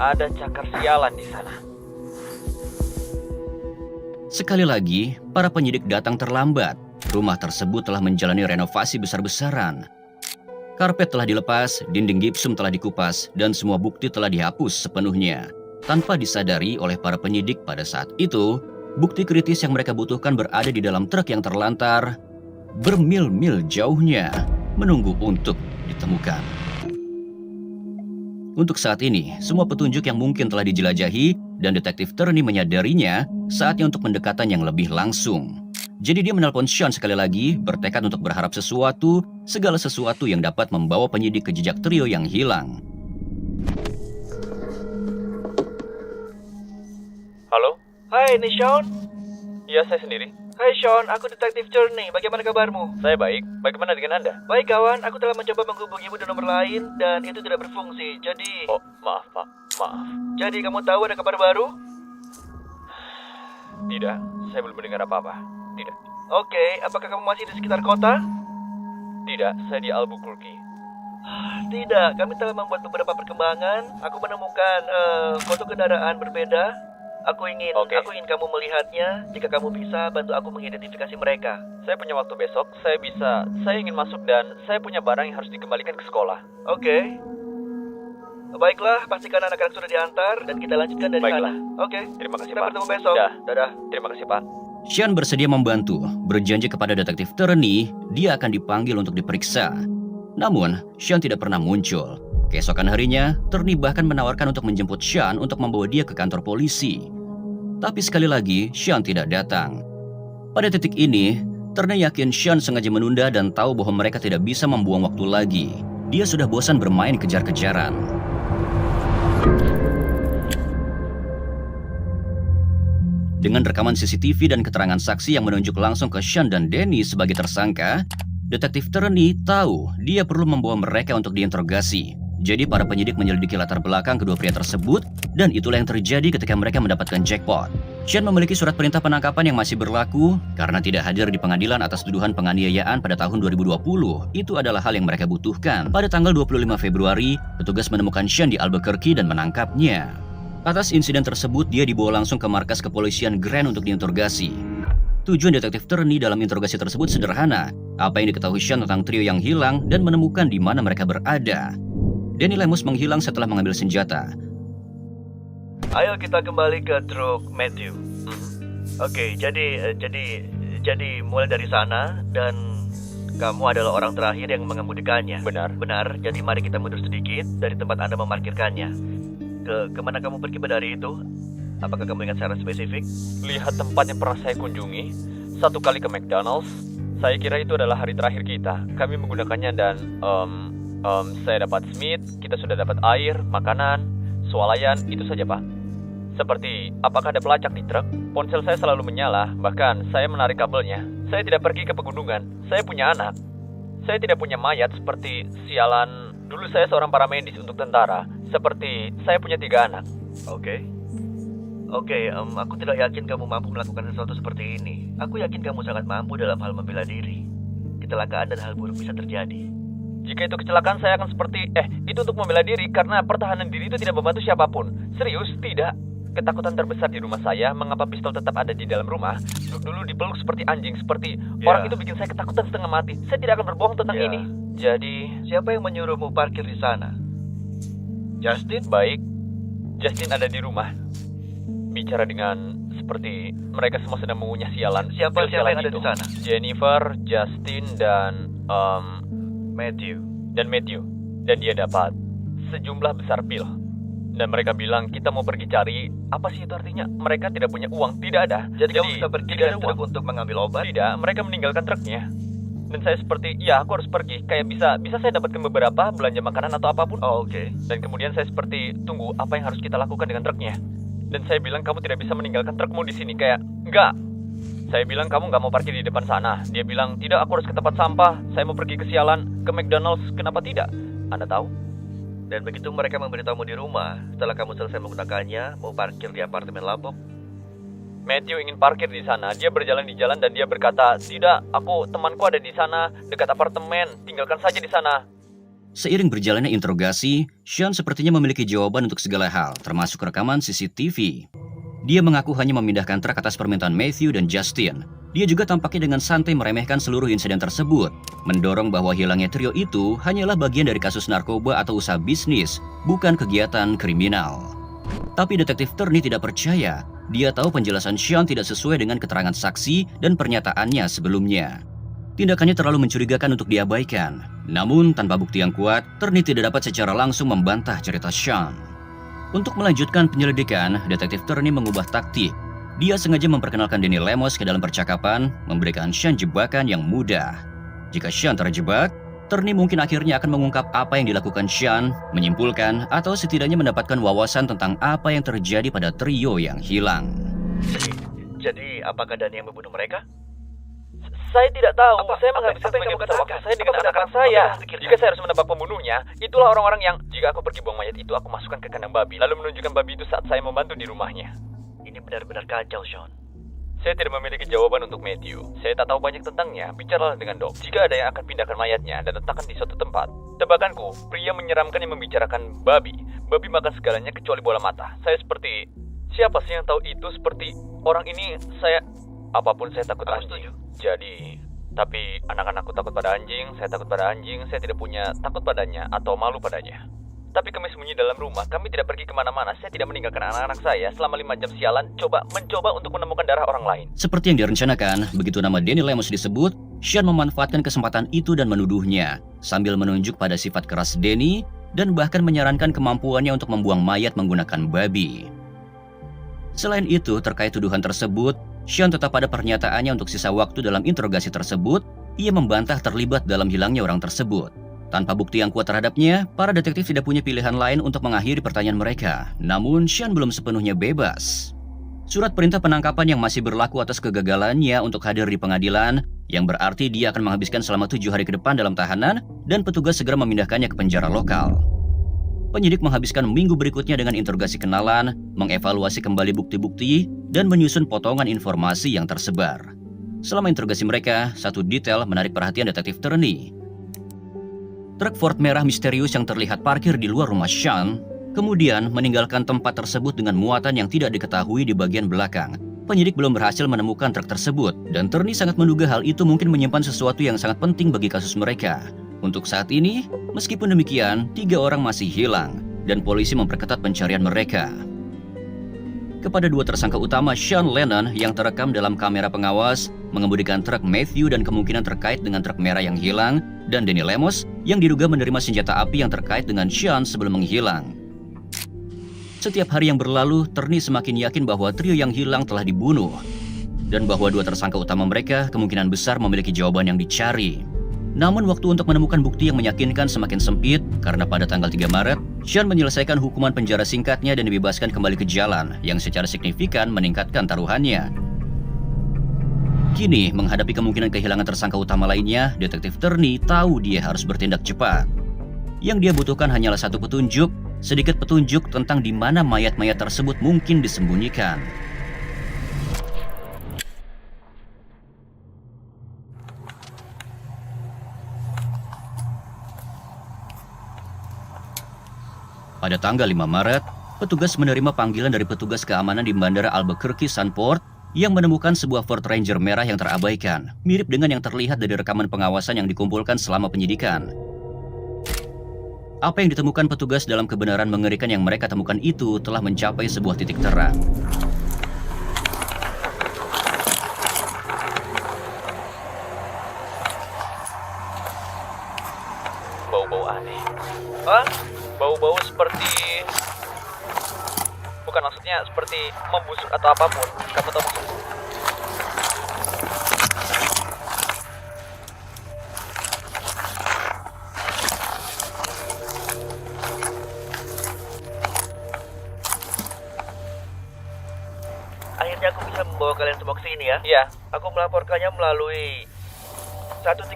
Speaker 3: Ada cakar sialan di sana.
Speaker 2: Sekali lagi, para penyidik datang terlambat. Rumah tersebut telah menjalani renovasi besar-besaran. Karpet telah dilepas, dinding gipsum telah dikupas, dan semua bukti telah dihapus sepenuhnya. Tanpa disadari oleh para penyidik pada saat itu, bukti kritis yang mereka butuhkan berada di dalam truk yang terlantar, bermil-mil jauhnya, menunggu untuk ditemukan. Untuk saat ini, semua petunjuk yang mungkin telah dijelajahi dan detektif Turney menyadarinya saatnya untuk pendekatan yang lebih langsung. Jadi dia menelpon Sean sekali lagi, bertekad untuk berharap segala sesuatu yang dapat membawa penyidik ke jejak trio yang hilang.
Speaker 3: Halo?
Speaker 5: Hai, ini Sean.
Speaker 3: Iya, saya sendiri.
Speaker 5: Hai Sean, aku detektif Turney. Bagaimana kabarmu?
Speaker 3: Saya baik. Bagaimana dengan Anda?
Speaker 5: Baik kawan, aku telah mencoba menghubungimu di nomor lain dan itu tidak berfungsi. Jadi,
Speaker 3: Oh, maaf Pak. Maaf.
Speaker 5: jadi kamu tahu ada kabar baru?
Speaker 3: Tidak, saya belum mendengar apa-apa. Tidak.
Speaker 5: Oke, apakah kamu masih di sekitar kota?
Speaker 3: Tidak, saya di Albuquerque.
Speaker 5: Tidak, kami telah membuat beberapa perkembangan. Aku menemukan foto kendaraan berbeda. Aku ingin kamu melihatnya. Jika kamu bisa, bantu aku mengidentifikasi mereka.
Speaker 3: Saya punya waktu besok. Saya ingin masuk dan saya punya barang yang harus dikembalikan ke sekolah.
Speaker 5: Oke. Baiklah, pastikan anak-anak sudah diantar dan kita lanjutkan dari
Speaker 3: Baiklah.
Speaker 5: sana. Oke.
Speaker 3: Terima kasih,
Speaker 5: Kita
Speaker 3: Pak.
Speaker 5: bertemu besok. Dadah.
Speaker 3: Terima kasih, Pak.
Speaker 2: Sean bersedia membantu, berjanji kepada detektif Turney dia akan dipanggil untuk diperiksa. Namun, Sean tidak pernah muncul. Keesokan harinya, Turney bahkan menawarkan untuk menjemput Sean untuk membawa dia ke kantor polisi. Tapi sekali lagi, Sean tidak datang. Pada titik ini, Turney yakin Sean sengaja menunda dan tahu bahwa mereka tidak bisa membuang waktu lagi. Dia sudah bosan bermain kejar-kejaran. Dengan rekaman CCTV dan keterangan saksi yang menunjuk langsung ke Sean dan Danny sebagai tersangka, detektif Turney tahu dia perlu membawa mereka untuk diinterogasi. Jadi para penyidik menyelidiki latar belakang kedua pria tersebut, dan itulah yang terjadi ketika mereka mendapatkan jackpot. Sean memiliki surat perintah penangkapan yang masih berlaku karena tidak hadir di pengadilan atas tuduhan penganiayaan pada tahun 2020. Itu adalah hal yang mereka butuhkan. Pada tanggal 25 Februari, petugas menemukan Sean di Albuquerque dan menangkapnya. Atas insiden tersebut, dia dibawa langsung ke markas kepolisian Grand untuk diinterogasi. Tujuan detektif Turney dalam interogasi tersebut sederhana. Apa yang diketahui Sean tentang trio yang hilang dan menemukan di mana mereka berada. Danny Lemus menghilang setelah mengambil senjata.
Speaker 5: Ayo kita kembali ke truk Matthew. Oke, jadi mulai dari sana dan kamu adalah orang terakhir yang mengemudikannya. Benar. Jadi mari kita mundur sedikit dari tempat Anda memarkirkannya. Kemana kamu pergi pada hari itu? Apakah kamu ingat secara spesifik?
Speaker 3: Lihat tempat yang pernah saya kunjungi. 1 kali ke McDonald's. Saya kira itu adalah hari terakhir kita. Kami menggunakannya dan saya dapat Smith. Kita sudah dapat air, makanan, swalayan. Itu saja, Pak. Seperti, apakah ada pelacak di truk? Ponsel saya selalu menyala. Bahkan saya menarik kabelnya. Saya tidak pergi ke pegunungan. Saya punya anak. Saya tidak punya mayat seperti sialan. Dulu saya seorang paramedis untuk tentara. Seperti saya punya 3 anak.
Speaker 5: Oke, aku tidak yakin kamu mampu melakukan sesuatu seperti ini. Aku yakin kamu sangat mampu dalam hal membela diri. Kecelakaan dan hal buruk bisa terjadi.
Speaker 3: Jika itu kecelakaan, saya akan seperti... itu untuk membela diri karena pertahanan diri itu tidak membantu siapapun. Serius, tidak. Ketakutan terbesar di rumah saya, mengapa pistol tetap ada di dalam rumah. Dulu dipeluk seperti anjing, seperti orang itu bikin saya ketakutan setengah mati. Saya tidak akan berbohong tentang ini. Jadi,
Speaker 5: siapa yang menyuruhmu parkir di sana? Justin?
Speaker 3: Baik, Justin ada di rumah. Bicara dengan seperti mereka semua sedang mengunyah sialan.
Speaker 5: Siapa yang ada
Speaker 3: itu.
Speaker 5: di sana?
Speaker 3: Jennifer, Justin, dan
Speaker 5: Matthew.
Speaker 3: Dan dia dapat sejumlah besar pil. Dan mereka bilang kita mau pergi cari. Apa sih itu artinya? Mereka tidak punya uang, tidak ada.
Speaker 5: Jadi kamu bisa pergi
Speaker 3: tidak
Speaker 5: dengan
Speaker 3: ada
Speaker 5: truk
Speaker 3: uang
Speaker 5: untuk mengambil obat?
Speaker 3: Tidak, mereka meninggalkan truknya. Dan saya seperti, ya aku harus pergi. Kayak bisa saya dapatkan beberapa belanja makanan atau apapun.
Speaker 5: Oke.
Speaker 3: Dan kemudian saya seperti, tunggu, apa yang harus kita lakukan dengan truknya? Dan saya bilang, kamu tidak bisa meninggalkan trukmu di sini. Kayak, enggak. Saya bilang, kamu nggak mau parkir di depan sana. Dia bilang, tidak, aku harus ke tempat sampah. Saya mau pergi ke sialan, ke McDonald's. Kenapa tidak? Anda tahu?
Speaker 5: Dan begitu mereka memberitahumu di rumah, setelah kamu selesai menggunakannya, mau parkir di apartemen Lambok.
Speaker 3: Matthew ingin parkir di sana. Dia berjalan di jalan dan dia berkata, tidak, temanku ada di sana, dekat apartemen. Tinggalkan saja di sana.
Speaker 2: Seiring berjalannya interogasi, Sean sepertinya memiliki jawaban untuk segala hal, termasuk rekaman CCTV. Dia mengaku hanya memindahkan truk atas permintaan Matthew dan Justin. Dia juga tampaknya dengan santai meremehkan seluruh insiden tersebut, mendorong bahwa hilangnya trio itu hanyalah bagian dari kasus narkoba atau usaha bisnis, bukan kegiatan kriminal. Tapi detektif Turney tidak percaya. Dia tahu penjelasan Sean tidak sesuai dengan keterangan saksi dan pernyataannya sebelumnya. Tindakannya terlalu mencurigakan untuk diabaikan. Namun, tanpa bukti yang kuat, Turney tidak dapat secara langsung membantah cerita Sean. Untuk melanjutkan penyelidikan, detektif Turney mengubah taktik. Dia sengaja memperkenalkan Danny Lemos ke dalam percakapan, memberikan Sean jebakan yang mudah. Jika Sean terjebak, Turney mungkin akhirnya akan mengungkap apa yang dilakukan Sean, menyimpulkan atau setidaknya mendapatkan wawasan tentang apa yang terjadi pada trio yang hilang.
Speaker 5: Jadi apakah Dani yang membunuh mereka?
Speaker 3: Saya tidak tahu. Saya menghabiskan sebagian besar waktu saya dengan anak-anak saya. Jika saya harus menebak pembunuhnya, itulah orang-orang yang jika aku pergi buang mayat itu, aku masukkan ke kandang babi, lalu menunjukkan babi itu saat saya membantu di rumahnya.
Speaker 5: Ini benar-benar kacau, Sean.
Speaker 3: Saya tidak memiliki jawaban untuk Matthew. Saya tak tahu banyak tentangnya. Bicaralah dengan Doc. Jika ada yang akan pindahkan mayatnya dan letakkan di suatu tempat. Tebakanku, pria menyeramkan yang membicarakan babi. Babi makan segalanya kecuali bola mata. Saya seperti... Siapa sih yang tahu itu seperti orang ini? Apapun saya takut anjing. Jadi, tapi anak-anakku takut pada anjing, saya takut pada anjing, saya tidak punya takut padanya atau malu padanya. Tapi kami sembunyi dalam rumah, kami tidak pergi kemana-mana, saya tidak meninggalkan anak-anak saya selama 5 jam sialan, mencoba untuk menemukan darah orang lain.
Speaker 2: Seperti yang direncanakan, begitu nama Danny Lemos disebut, Sean memanfaatkan kesempatan itu dan menuduhnya, sambil menunjuk pada sifat keras Danny, dan bahkan menyarankan kemampuannya untuk membuang mayat menggunakan babi. Selain itu, terkait tuduhan tersebut, Sean tetap pada pernyataannya untuk sisa waktu dalam interogasi tersebut, ia membantah terlibat dalam hilangnya orang tersebut. Tanpa bukti yang kuat terhadapnya, para detektif tidak punya pilihan lain untuk mengakhiri pertanyaan mereka. Namun, Sean belum sepenuhnya bebas. Surat perintah penangkapan yang masih berlaku atas kegagalannya untuk hadir di pengadilan, yang berarti dia akan menghabiskan selama 7 hari ke depan dalam tahanan, dan petugas segera memindahkannya ke penjara lokal. Penyidik menghabiskan minggu berikutnya dengan interogasi kenalan, mengevaluasi kembali bukti-bukti, dan menyusun potongan informasi yang tersebar. Selama interogasi mereka, satu detail menarik perhatian detektif Turney. Truk Ford merah misterius yang terlihat parkir di luar rumah Sean, kemudian meninggalkan tempat tersebut dengan muatan yang tidak diketahui di bagian belakang. Penyidik belum berhasil menemukan truk tersebut, dan Turney sangat menduga hal itu mungkin menyimpan sesuatu yang sangat penting bagi kasus mereka. Untuk saat ini, meskipun demikian, 3 orang masih hilang, dan polisi memperketat pencarian mereka. Kepada 2 tersangka utama, Sean Lennon yang terekam dalam kamera pengawas, mengemudikan truk Matthew dan kemungkinan terkait dengan truk merah yang hilang, dan Danny Lemos yang diduga menerima senjata api yang terkait dengan Sean sebelum menghilang. Setiap hari yang berlalu, Turney semakin yakin bahwa trio yang hilang telah dibunuh, dan bahwa 2 tersangka utama mereka kemungkinan besar memiliki jawaban yang dicari. Namun waktu untuk menemukan bukti yang meyakinkan semakin sempit karena pada tanggal 3 Maret, Sean menyelesaikan hukuman penjara singkatnya dan dibebaskan kembali ke jalan yang secara signifikan meningkatkan taruhannya. Kini, menghadapi kemungkinan kehilangan tersangka utama lainnya, detektif Turney tahu dia harus bertindak cepat. Yang dia butuhkan hanyalah satu petunjuk, sedikit petunjuk tentang di mana mayat-mayat tersebut mungkin disembunyikan. Pada tanggal 5 Maret, petugas menerima panggilan dari petugas keamanan di Bandara Albuquerque Sunport yang menemukan sebuah Ford Ranger merah yang terabaikan, mirip dengan yang terlihat dari rekaman pengawasan yang dikumpulkan selama penyidikan. Apa yang ditemukan petugas dalam kebenaran mengerikan yang mereka temukan itu telah mencapai sebuah titik terang.
Speaker 3: Bau-bau aneh. Hah? Bau-bau seperti... Bukan, maksudnya seperti membusuk atau apapun. Kamu tahu maksudnya?
Speaker 5: Akhirnya aku bisa membawa kalian semua ke sini ya.
Speaker 3: Iya.
Speaker 5: Aku melaporkannya melalui 130,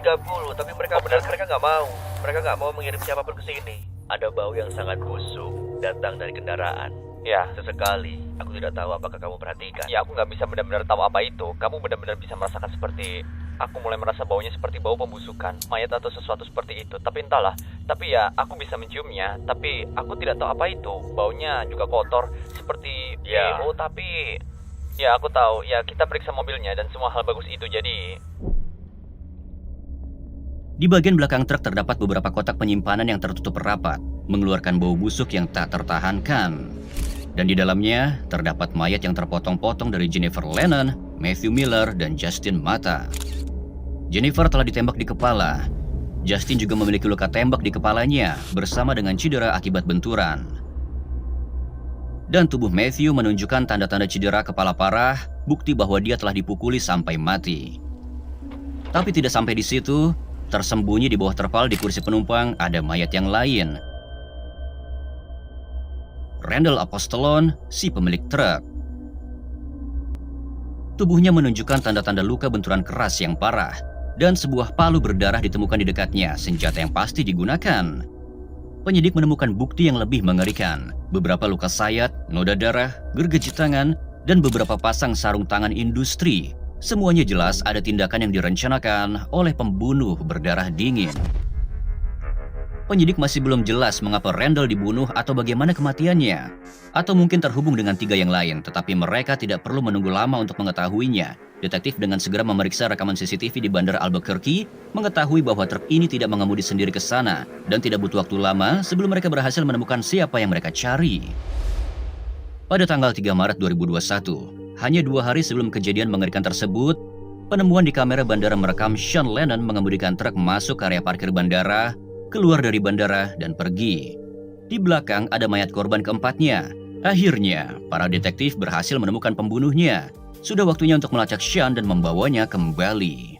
Speaker 5: tapi mereka nggak mau. Mereka nggak mau mengirim siapapun ke sini. Ada bau yang sangat busuk datang dari kendaraan.
Speaker 3: Ya.
Speaker 5: Sesekali, aku tidak tahu apakah kamu perhatikan.
Speaker 3: Ya, aku nggak bisa benar-benar tahu apa itu. Kamu benar-benar bisa merasakan seperti aku mulai merasa baunya seperti bau pembusukan, mayat atau sesuatu seperti itu. Tapi entahlah, tapi ya aku bisa menciumnya, tapi aku tidak tahu apa itu. Baunya juga kotor, seperti
Speaker 5: Ya.
Speaker 3: BO, tapi ya aku tahu, ya kita periksa mobilnya dan semua hal bagus itu, jadi...
Speaker 2: Di bagian belakang truk terdapat beberapa kotak penyimpanan yang tertutup rapat, mengeluarkan bau busuk yang tak tertahankan. Dan di dalamnya terdapat mayat yang terpotong-potong dari Jennifer Lennon, Matthew Miller, dan Justin Mata. Jennifer telah ditembak di kepala. Justin juga memiliki luka tembak di kepalanya bersama dengan cedera akibat benturan. Dan tubuh Matthew menunjukkan tanda-tanda cedera kepala parah, bukti bahwa dia telah dipukuli sampai mati. Tapi tidak sampai di situ. Tersembunyi di bawah terpal di kursi penumpang ada mayat yang lain. Randall Apostolon, si pemilik truk. Tubuhnya menunjukkan tanda-tanda luka benturan keras yang parah, dan sebuah palu berdarah ditemukan di dekatnya, senjata yang pasti digunakan. Penyidik menemukan bukti yang lebih mengerikan, beberapa luka sayat, noda darah, gergaji tangan, dan beberapa pasang sarung tangan industri. Semuanya jelas ada tindakan yang direncanakan oleh pembunuh berdarah dingin. Penyidik masih belum jelas mengapa Randall dibunuh atau bagaimana kematiannya. Atau mungkin terhubung dengan 3 yang lain, tetapi mereka tidak perlu menunggu lama untuk mengetahuinya. Detektif dengan segera memeriksa rekaman CCTV di Bandar Albuquerque, mengetahui bahwa truk ini tidak mengemudi sendiri ke sana, dan tidak butuh waktu lama sebelum mereka berhasil menemukan siapa yang mereka cari. Pada tanggal 3 Maret 2021, hanya 2 hari sebelum kejadian mengerikan tersebut, penemuan di kamera bandara merekam Sean Lennon mengemudikan truk masuk ke area parkir bandara, keluar dari bandara, dan pergi. Di belakang ada mayat korban keempatnya. Akhirnya, para detektif berhasil menemukan pembunuhnya. Sudah waktunya untuk melacak Sean dan membawanya kembali.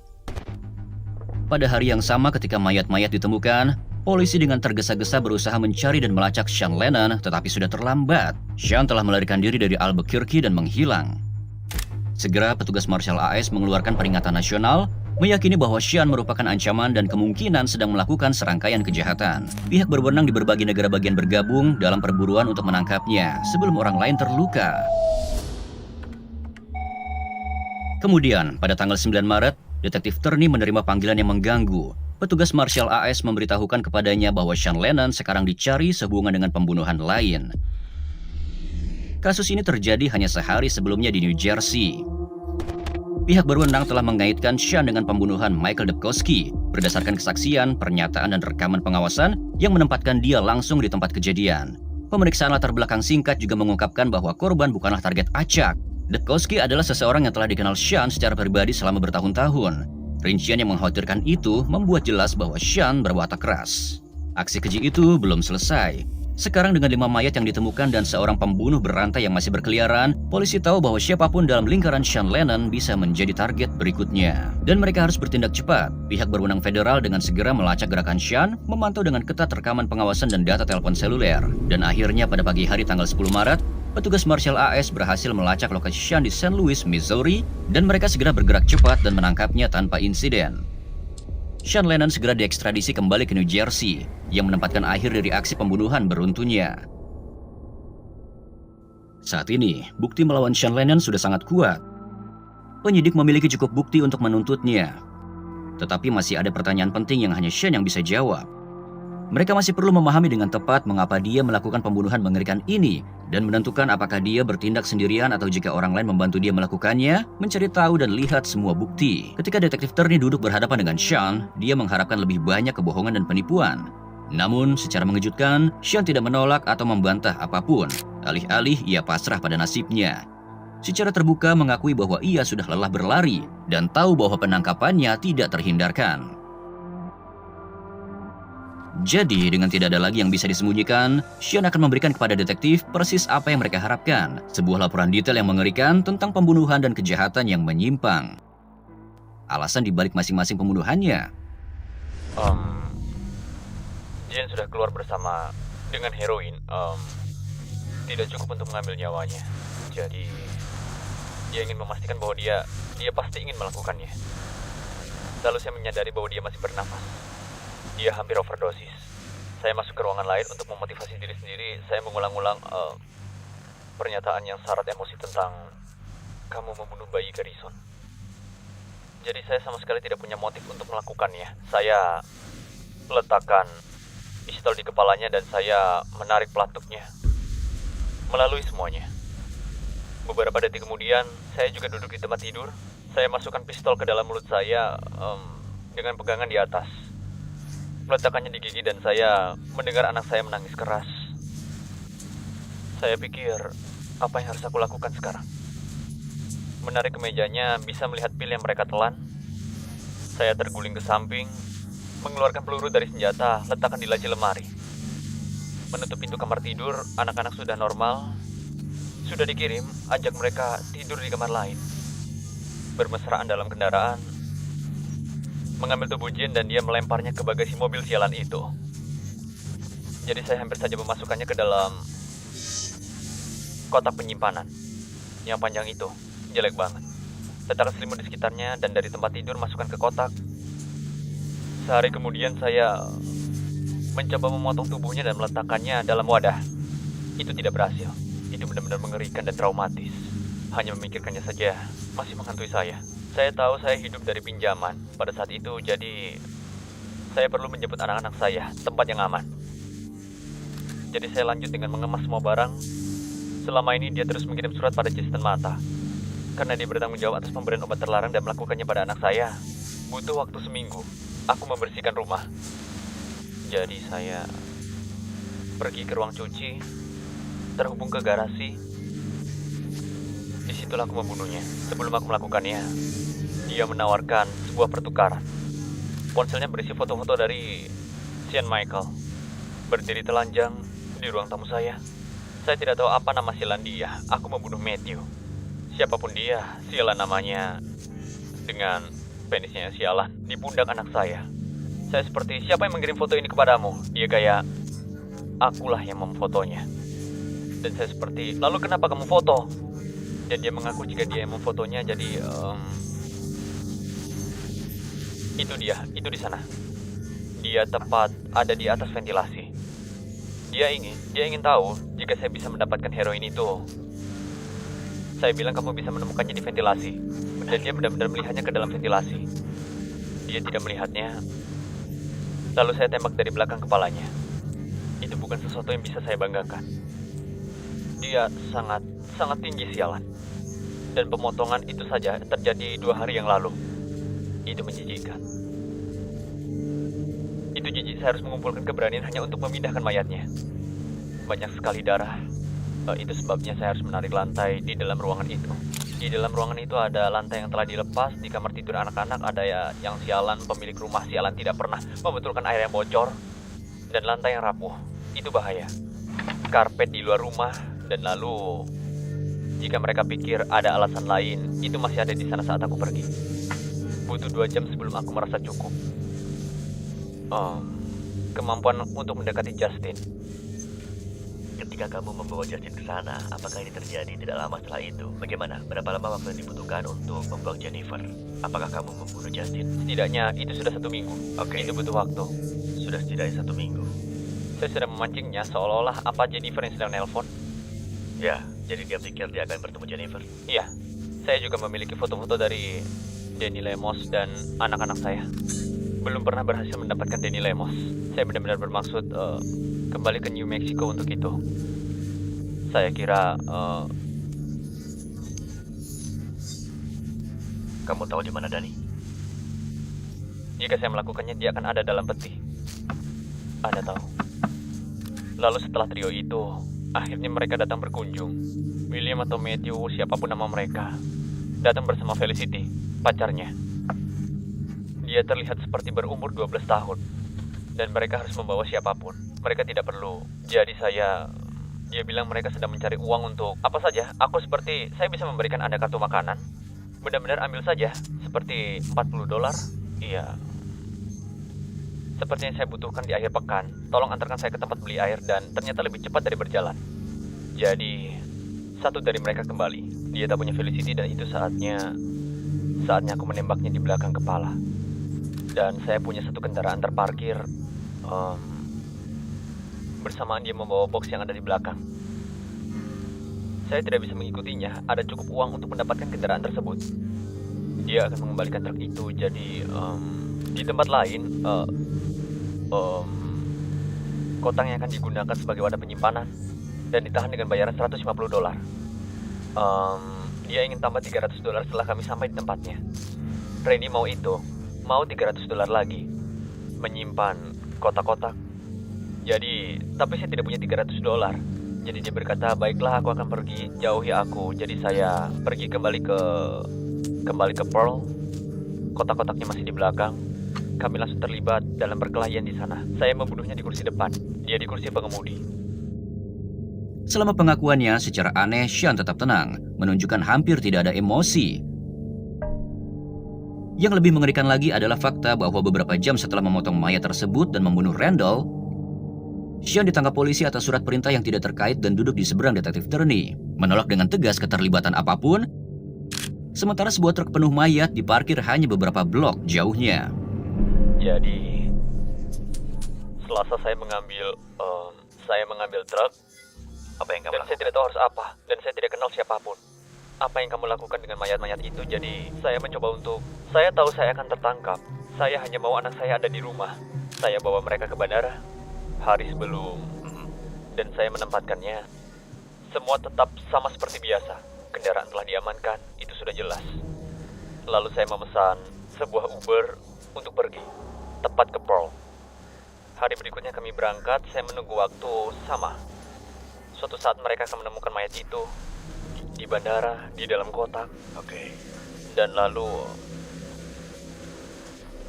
Speaker 2: Pada hari yang sama ketika mayat-mayat ditemukan, polisi dengan tergesa-gesa berusaha mencari dan melacak Sean Lennon, tetapi sudah terlambat. Sean telah melarikan diri dari Albuquerque dan menghilang. Segera petugas Marshal AS mengeluarkan peringatan nasional, meyakini bahwa Sean merupakan ancaman dan kemungkinan sedang melakukan serangkaian kejahatan. Pihak berwenang di berbagai negara bagian bergabung dalam perburuan untuk menangkapnya sebelum orang lain terluka. Kemudian, pada tanggal 9 Maret, Detektif Turney menerima panggilan yang mengganggu. Petugas Marshal AS memberitahukan kepadanya bahwa Sean Lennon sekarang dicari sehubungan dengan pembunuhan lain. Kasus ini terjadi hanya sehari sebelumnya di New Jersey. Pihak berwenang telah mengaitkan Sean dengan pembunuhan Michael Debkowski berdasarkan kesaksian, pernyataan, dan rekaman pengawasan yang menempatkan dia langsung di tempat kejadian. Pemeriksaan latar belakang singkat juga mengungkapkan bahwa korban bukanlah target acak. Debkowski adalah seseorang yang telah dikenal Sean secara pribadi selama bertahun-tahun. Rincian yang mengkhawatirkan itu membuat jelas bahwa Sean berwatak keras. Aksi keji itu belum selesai. Sekarang dengan 5 mayat yang ditemukan dan seorang pembunuh berantai yang masih berkeliaran, polisi tahu bahwa siapapun dalam lingkaran Sean Lennon bisa menjadi target berikutnya. Dan mereka harus bertindak cepat. Pihak berwenang federal dengan segera melacak gerakan Sean, memantau dengan ketat rekaman pengawasan dan data telepon seluler. Dan akhirnya pada pagi hari tanggal 10 Maret, petugas Marshal AS berhasil melacak lokasi Sean di St. Louis, Missouri, dan mereka segera bergerak cepat dan menangkapnya tanpa insiden. Sean Lennon segera diekstradisi kembali ke New Jersey, yang menempatkan akhir dari aksi pembunuhan beruntunnya. Saat ini, bukti melawan Sean Lennon sudah sangat kuat. Penyidik memiliki cukup bukti untuk menuntutnya. Tetapi masih ada pertanyaan penting yang hanya Sean yang bisa jawab. Mereka masih perlu memahami dengan tepat mengapa dia melakukan pembunuhan mengerikan ini dan menentukan apakah dia bertindak sendirian atau jika orang lain membantu dia melakukannya, mencari tahu dan lihat semua bukti. Ketika detektif Turney duduk berhadapan dengan Sean, dia mengharapkan lebih banyak kebohongan dan penipuan. Namun, secara mengejutkan, Sean tidak menolak atau membantah apapun. Alih-alih ia pasrah pada nasibnya. Secara terbuka mengakui bahwa ia sudah lelah berlari dan tahu bahwa penangkapannya tidak terhindarkan. Jadi, dengan tidak ada lagi yang bisa disembunyikan, Sean akan memberikan kepada detektif persis apa yang mereka harapkan. Sebuah laporan detail yang mengerikan tentang pembunuhan dan kejahatan yang menyimpang. Alasan dibalik masing-masing pembunuhannya.
Speaker 3: Jen sudah keluar bersama dengan heroin. Tidak cukup untuk mengambil nyawanya. Jadi, dia ingin memastikan bahwa dia pasti ingin melakukannya. Lalu saya menyadari bahwa dia masih bernafas. Dia hampir overdosis. Saya masuk ke ruangan lain untuk memotivasi diri sendiri. Saya mengulang-ulang pernyataan yang syarat emosi tentang kamu membunuh bayi Garrison. Jadi saya sama sekali tidak punya motif untuk melakukannya. Saya letakkan pistol di kepalanya dan saya menarik pelatuknya. Melalui semuanya. Beberapa detik kemudian, saya juga duduk di tempat tidur. Saya masukkan pistol ke dalam mulut saya dengan pegangan di atas. Meletakkannya di gigi dan saya mendengar anak saya menangis keras. Saya pikir, apa yang harus aku lakukan sekarang? Menarik ke mejanya, bisa melihat pil yang mereka telan. Saya terguling ke samping, mengeluarkan peluru dari senjata, letakkan di laci lemari. Menutup pintu kamar tidur, anak-anak sudah normal. Sudah dikirim, ajak mereka tidur di kamar lain. Bermesraan dalam kendaraan, mengambil tubuh Jin dan dia melemparnya ke bagasi mobil sialan itu. Jadi saya hampir saja memasukkannya ke dalam kotak penyimpanan yang panjang itu. Jelek banget. Letakkan selimut di sekitarnya dan dari tempat tidur masukkan ke kotak. Sehari kemudian saya mencoba memotong tubuhnya dan meletakkannya dalam wadah. Itu tidak berhasil. Itu benar-benar mengerikan dan traumatis. Hanya memikirkannya saja masih menghantui saya. Saya tahu saya hidup dari pinjaman pada saat itu, jadi saya perlu menjemput anak-anak saya, tempat yang aman. Jadi saya lanjut dengan mengemas semua barang. Selama ini dia terus mengirim surat pada Jason Mata. Karena dia bertanggung jawab atas pemberian obat terlarang dan melakukannya pada anak saya. Butuh waktu seminggu, aku membersihkan rumah. Jadi saya pergi ke ruang cuci, terhubung ke garasi. Disitulah aku membunuhnya. Sebelum aku melakukannya, dia menawarkan sebuah pertukaran. Ponselnya berisi foto-foto dari Sean Michael, berdiri telanjang di ruang tamu saya. Saya tidak tahu apa nama sialan dia. Aku membunuh Matthew. Siapapun dia, sialan namanya. Dengan penisnya sialan di pundak anak saya. Saya seperti, siapa yang mengirim foto ini kepadamu? Dia kayak, akulah yang memfotonya. Dan saya seperti, lalu kenapa kamu foto? Dan dia mengaku jika dia yang memfotonya, jadi itu di sana. Dia tepat ada di atas ventilasi. Dia ingin tahu jika saya bisa mendapatkan heroin itu. Saya bilang kamu bisa menemukannya di ventilasi. Dan dia benar-benar melihatnya ke dalam ventilasi. Dia tidak melihatnya. Lalu saya tembak dari belakang kepalanya. Itu bukan sesuatu yang bisa saya banggakan. Dia sangat tinggi sialan. Dan pemotongan itu saja terjadi 2 hari yang lalu. Itu menjijikkan. Itu jijik, saya harus mengumpulkan keberanian hanya untuk memindahkan mayatnya. Banyak sekali darah. Itu sebabnya saya harus menarik lantai di dalam ruangan itu. Di dalam ruangan itu ada lantai yang telah dilepas. Di kamar tidur anak-anak ada yang sialan. Pemilik rumah sialan tidak pernah membetulkan air yang bocor. Dan lantai yang rapuh. Itu bahaya. Karpet di luar rumah. Dan lalu, jika mereka pikir ada alasan lain, itu masih ada di sana saat aku pergi. Butuh 2 jam sebelum aku merasa cukup. Kemampuan untuk mendekati Justin.
Speaker 5: Ketika kamu membawa Justin ke sana, apakah ini terjadi tidak lama setelah itu? Bagaimana? Berapa lama waktu yang dibutuhkan untuk membuang Jennifer? Apakah kamu membunuh Justin?
Speaker 3: Setidaknya itu sudah 1 minggu.
Speaker 5: Oke.
Speaker 3: Itu butuh waktu.
Speaker 5: Sudah setidaknya 1 minggu.
Speaker 3: Saya sudah memancingnya seolah-olah apa Jennifer yang sedang nelpon.
Speaker 5: Ya, jadi dia pikir dia akan bertemu Jennifer.
Speaker 3: Iya, saya juga memiliki foto-foto dari Danny Lemos dan anak-anak saya. Belum pernah berhasil mendapatkan Danny Lemos. Saya benar-benar bermaksud kembali ke New Mexico untuk itu. Saya kira
Speaker 5: Kamu tahu di mana Dani?
Speaker 3: jika saya melakukannya dia akan ada dalam peti. Anda tahu. Lalu setelah trio itu, akhirnya mereka datang berkunjung. William atau Matthew, siapapun nama mereka, datang bersama Felicity, pacarnya. Dia terlihat seperti berumur 12 tahun. Dan mereka harus membawa siapapun. Mereka tidak perlu. Jadi dia bilang mereka sedang mencari uang untuk apa saja. Aku seperti, saya bisa memberikan Anda kartu makanan. Benar-benar ambil saja. Seperti $40. Iya. Seperti yang saya butuhkan di akhir pekan. Tolong antarkan saya ke tempat beli air dan ternyata lebih cepat dari berjalan. Jadi, satu dari mereka kembali. Dia tak punya Felicity dan itu saatnya aku menembaknya di belakang kepala. Dan saya punya satu kendaraan terparkir. Bersamaan dia membawa box yang ada di belakang. Saya tidak bisa mengikutinya. Ada cukup uang untuk mendapatkan kendaraan tersebut. dia akan mengembalikan truk itu. Jadi di tempat lain kotak yang akan digunakan sebagai wadah penyimpanan dan ditahan dengan bayaran $150. Dia ingin tambah $300 setelah kami sampai di tempatnya. Randy mau itu, mau $300 lagi, menyimpan kotak-kotak. Jadi, tapi saya tidak punya $300. Jadi dia berkata, baiklah aku akan pergi, jauhi aku. Jadi saya pergi kembali ke Pearl. Kotak-kotaknya masih di belakang. Kami langsung terlibat dalam perkelahian di sana. Saya membunuhnya di kursi depan, dia di kursi pengemudi.
Speaker 2: Selama pengakuannya, secara aneh, Sean tetap tenang, menunjukkan hampir tidak ada emosi. Yang lebih mengerikan lagi adalah fakta bahwa beberapa jam setelah memotong mayat tersebut dan membunuh Randall, Sean ditangkap polisi atas surat perintah yang tidak terkait dan duduk di seberang detektif Turney, menolak dengan tegas keterlibatan apapun, sementara sebuah truk penuh mayat diparkir hanya beberapa blok jauhnya.
Speaker 3: Jadi, selasa saya mengambil truk.
Speaker 5: Apa yang kamu
Speaker 3: Dan saya tidak tahu harus apa, dan saya tidak kenal siapapun. Apa yang kamu lakukan dengan mayat-mayat itu? Jadi, saya mencoba untuk... Saya tahu saya akan tertangkap. Saya hanya mau anak saya ada di rumah. Saya bawa mereka ke bandara hari sebelum, dan saya menempatkannya. Semua tetap sama seperti biasa. Kendaraan telah diamankan, itu sudah jelas. Lalu saya memesan sebuah Uber untuk pergi, tepat ke Pearl. Hari berikutnya kami berangkat, saya menunggu waktu sama. Suatu saat mereka akan menemukan mayat itu di bandara, di dalam kotak.
Speaker 5: Oke.
Speaker 3: Dan lalu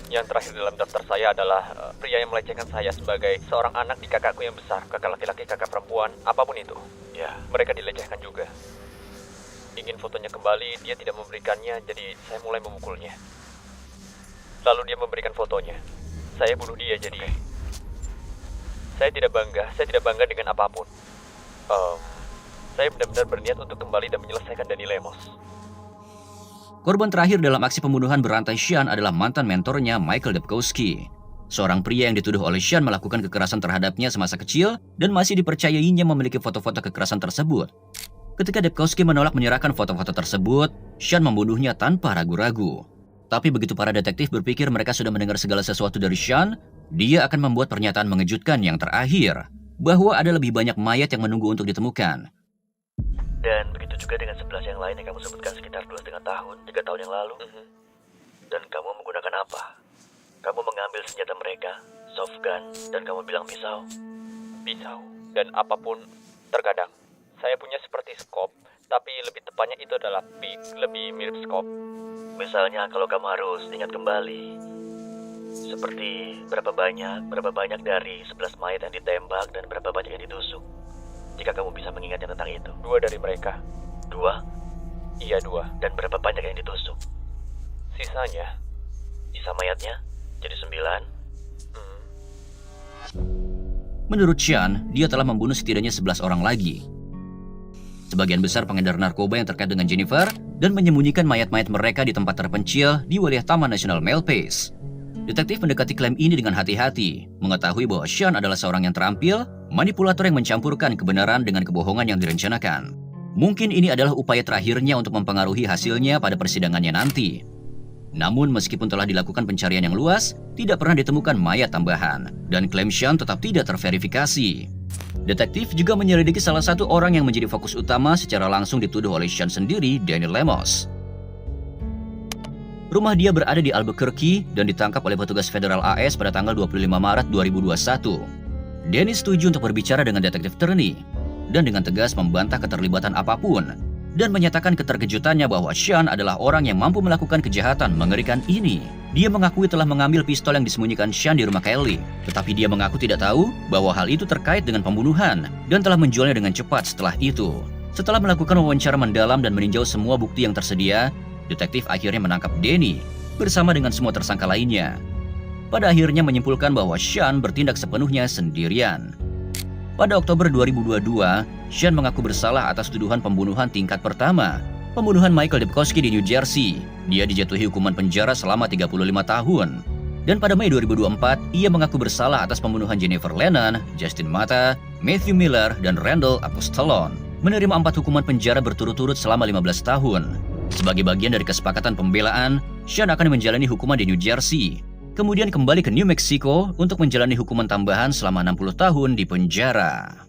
Speaker 3: yang terakhir dalam daftar saya adalah pria yang melecehkan saya sebagai seorang anak di kakakku yang besar, kakak laki-laki, kakak perempuan, apapun itu.
Speaker 5: Ya.
Speaker 3: Mereka dilecehkan juga. Ingin fotonya kembali, dia tidak memberikannya, jadi saya mulai memukulnya. Lalu dia memberikan fotonya. Saya bunuh dia, jadi saya tidak bangga dengan apapun. Saya benar-benar berniat untuk kembali dan menyelesaikan Danny Lemos.
Speaker 2: Korban terakhir dalam aksi pembunuhan berantai Sean adalah mantan mentornya Michael Debkowski. Seorang pria yang dituduh oleh Sean melakukan kekerasan terhadapnya semasa kecil dan masih dipercayainya memiliki foto-foto kekerasan tersebut. Ketika Debkowski menolak menyerahkan foto-foto tersebut, Sean membunuhnya tanpa ragu-ragu. Tapi begitu para detektif berpikir mereka sudah mendengar segala sesuatu dari Sean, dia akan membuat pernyataan mengejutkan yang terakhir, bahwa ada lebih banyak mayat yang menunggu untuk ditemukan.
Speaker 5: Dan begitu juga dengan 11 yang lain yang kamu sebutkan sekitar 2,5 tahun, 3 tahun yang lalu. Dan kamu menggunakan apa? Kamu mengambil senjata mereka, soft gun, dan kamu bilang pisau.
Speaker 3: Pisau dan apapun terkadang. Saya punya seperti skop, tapi lebih tepatnya itu adalah pik, lebih mirip skop.
Speaker 5: Misalnya kalau kamu harus ingat kembali, seperti berapa banyak dari 11 mayat yang ditembak dan berapa banyak yang ditusuk. Jika kamu bisa mengingatnya tentang itu.
Speaker 3: 2 dari mereka.
Speaker 5: 2?
Speaker 3: Iya, 2.
Speaker 5: Dan berapa banyak yang ditusuk?
Speaker 3: Sisanya.
Speaker 5: Sisa mayatnya jadi 9.
Speaker 2: Menurut Sean, dia telah membunuh setidaknya 11 orang lagi. Sebagian besar pengedar narkoba yang terkait dengan Jennifer dan menyembunyikan mayat-mayat mereka di tempat terpencil di wilayah Taman Nasional Malpace. Detektif mendekati klaim ini dengan hati-hati, mengetahui bahwa Sean adalah seorang yang terampil, manipulator yang mencampurkan kebenaran dengan kebohongan yang direncanakan. Mungkin ini adalah upaya terakhirnya untuk mempengaruhi hasilnya pada persidangannya nanti. Namun meskipun telah dilakukan pencarian yang luas, tidak pernah ditemukan mayat tambahan, dan klaim Sean tetap tidak terverifikasi. Detektif juga menyelidiki salah satu orang yang menjadi fokus utama secara langsung dituduh oleh Sean sendiri, Danny Lemos. Rumah dia berada di Albuquerque dan ditangkap oleh petugas federal AS pada tanggal 25 Maret 2021. Danny setuju untuk berbicara dengan detektif Turney dan dengan tegas membantah keterlibatan apapun dan menyatakan keterkejutannya bahwa Sean adalah orang yang mampu melakukan kejahatan mengerikan ini. Dia mengakui telah mengambil pistol yang disembunyikan Sean di rumah Kelly, tetapi dia mengaku tidak tahu bahwa hal itu terkait dengan pembunuhan dan telah menjualnya dengan cepat setelah itu. Setelah melakukan wawancara mendalam dan meninjau semua bukti yang tersedia, detektif akhirnya menangkap Danny bersama dengan semua tersangka lainnya. Pada akhirnya menyimpulkan bahwa Sean bertindak sepenuhnya sendirian. Pada Oktober 2022, Sean mengaku bersalah atas tuduhan pembunuhan tingkat pertama, pembunuhan Michael Debkowski di New Jersey. Dia dijatuhi hukuman penjara selama 35 tahun. Dan pada Mei 2024, ia mengaku bersalah atas pembunuhan Jennifer Lennon, Justin Mata, Matthew Miller, dan Randall Apostolon, menerima 4 hukuman penjara berturut-turut selama 15 tahun. Sebagai bagian dari kesepakatan pembelaan, Sean akan menjalani hukuman di New Jersey, kemudian kembali ke New Mexico untuk menjalani hukuman tambahan selama 60 tahun di penjara.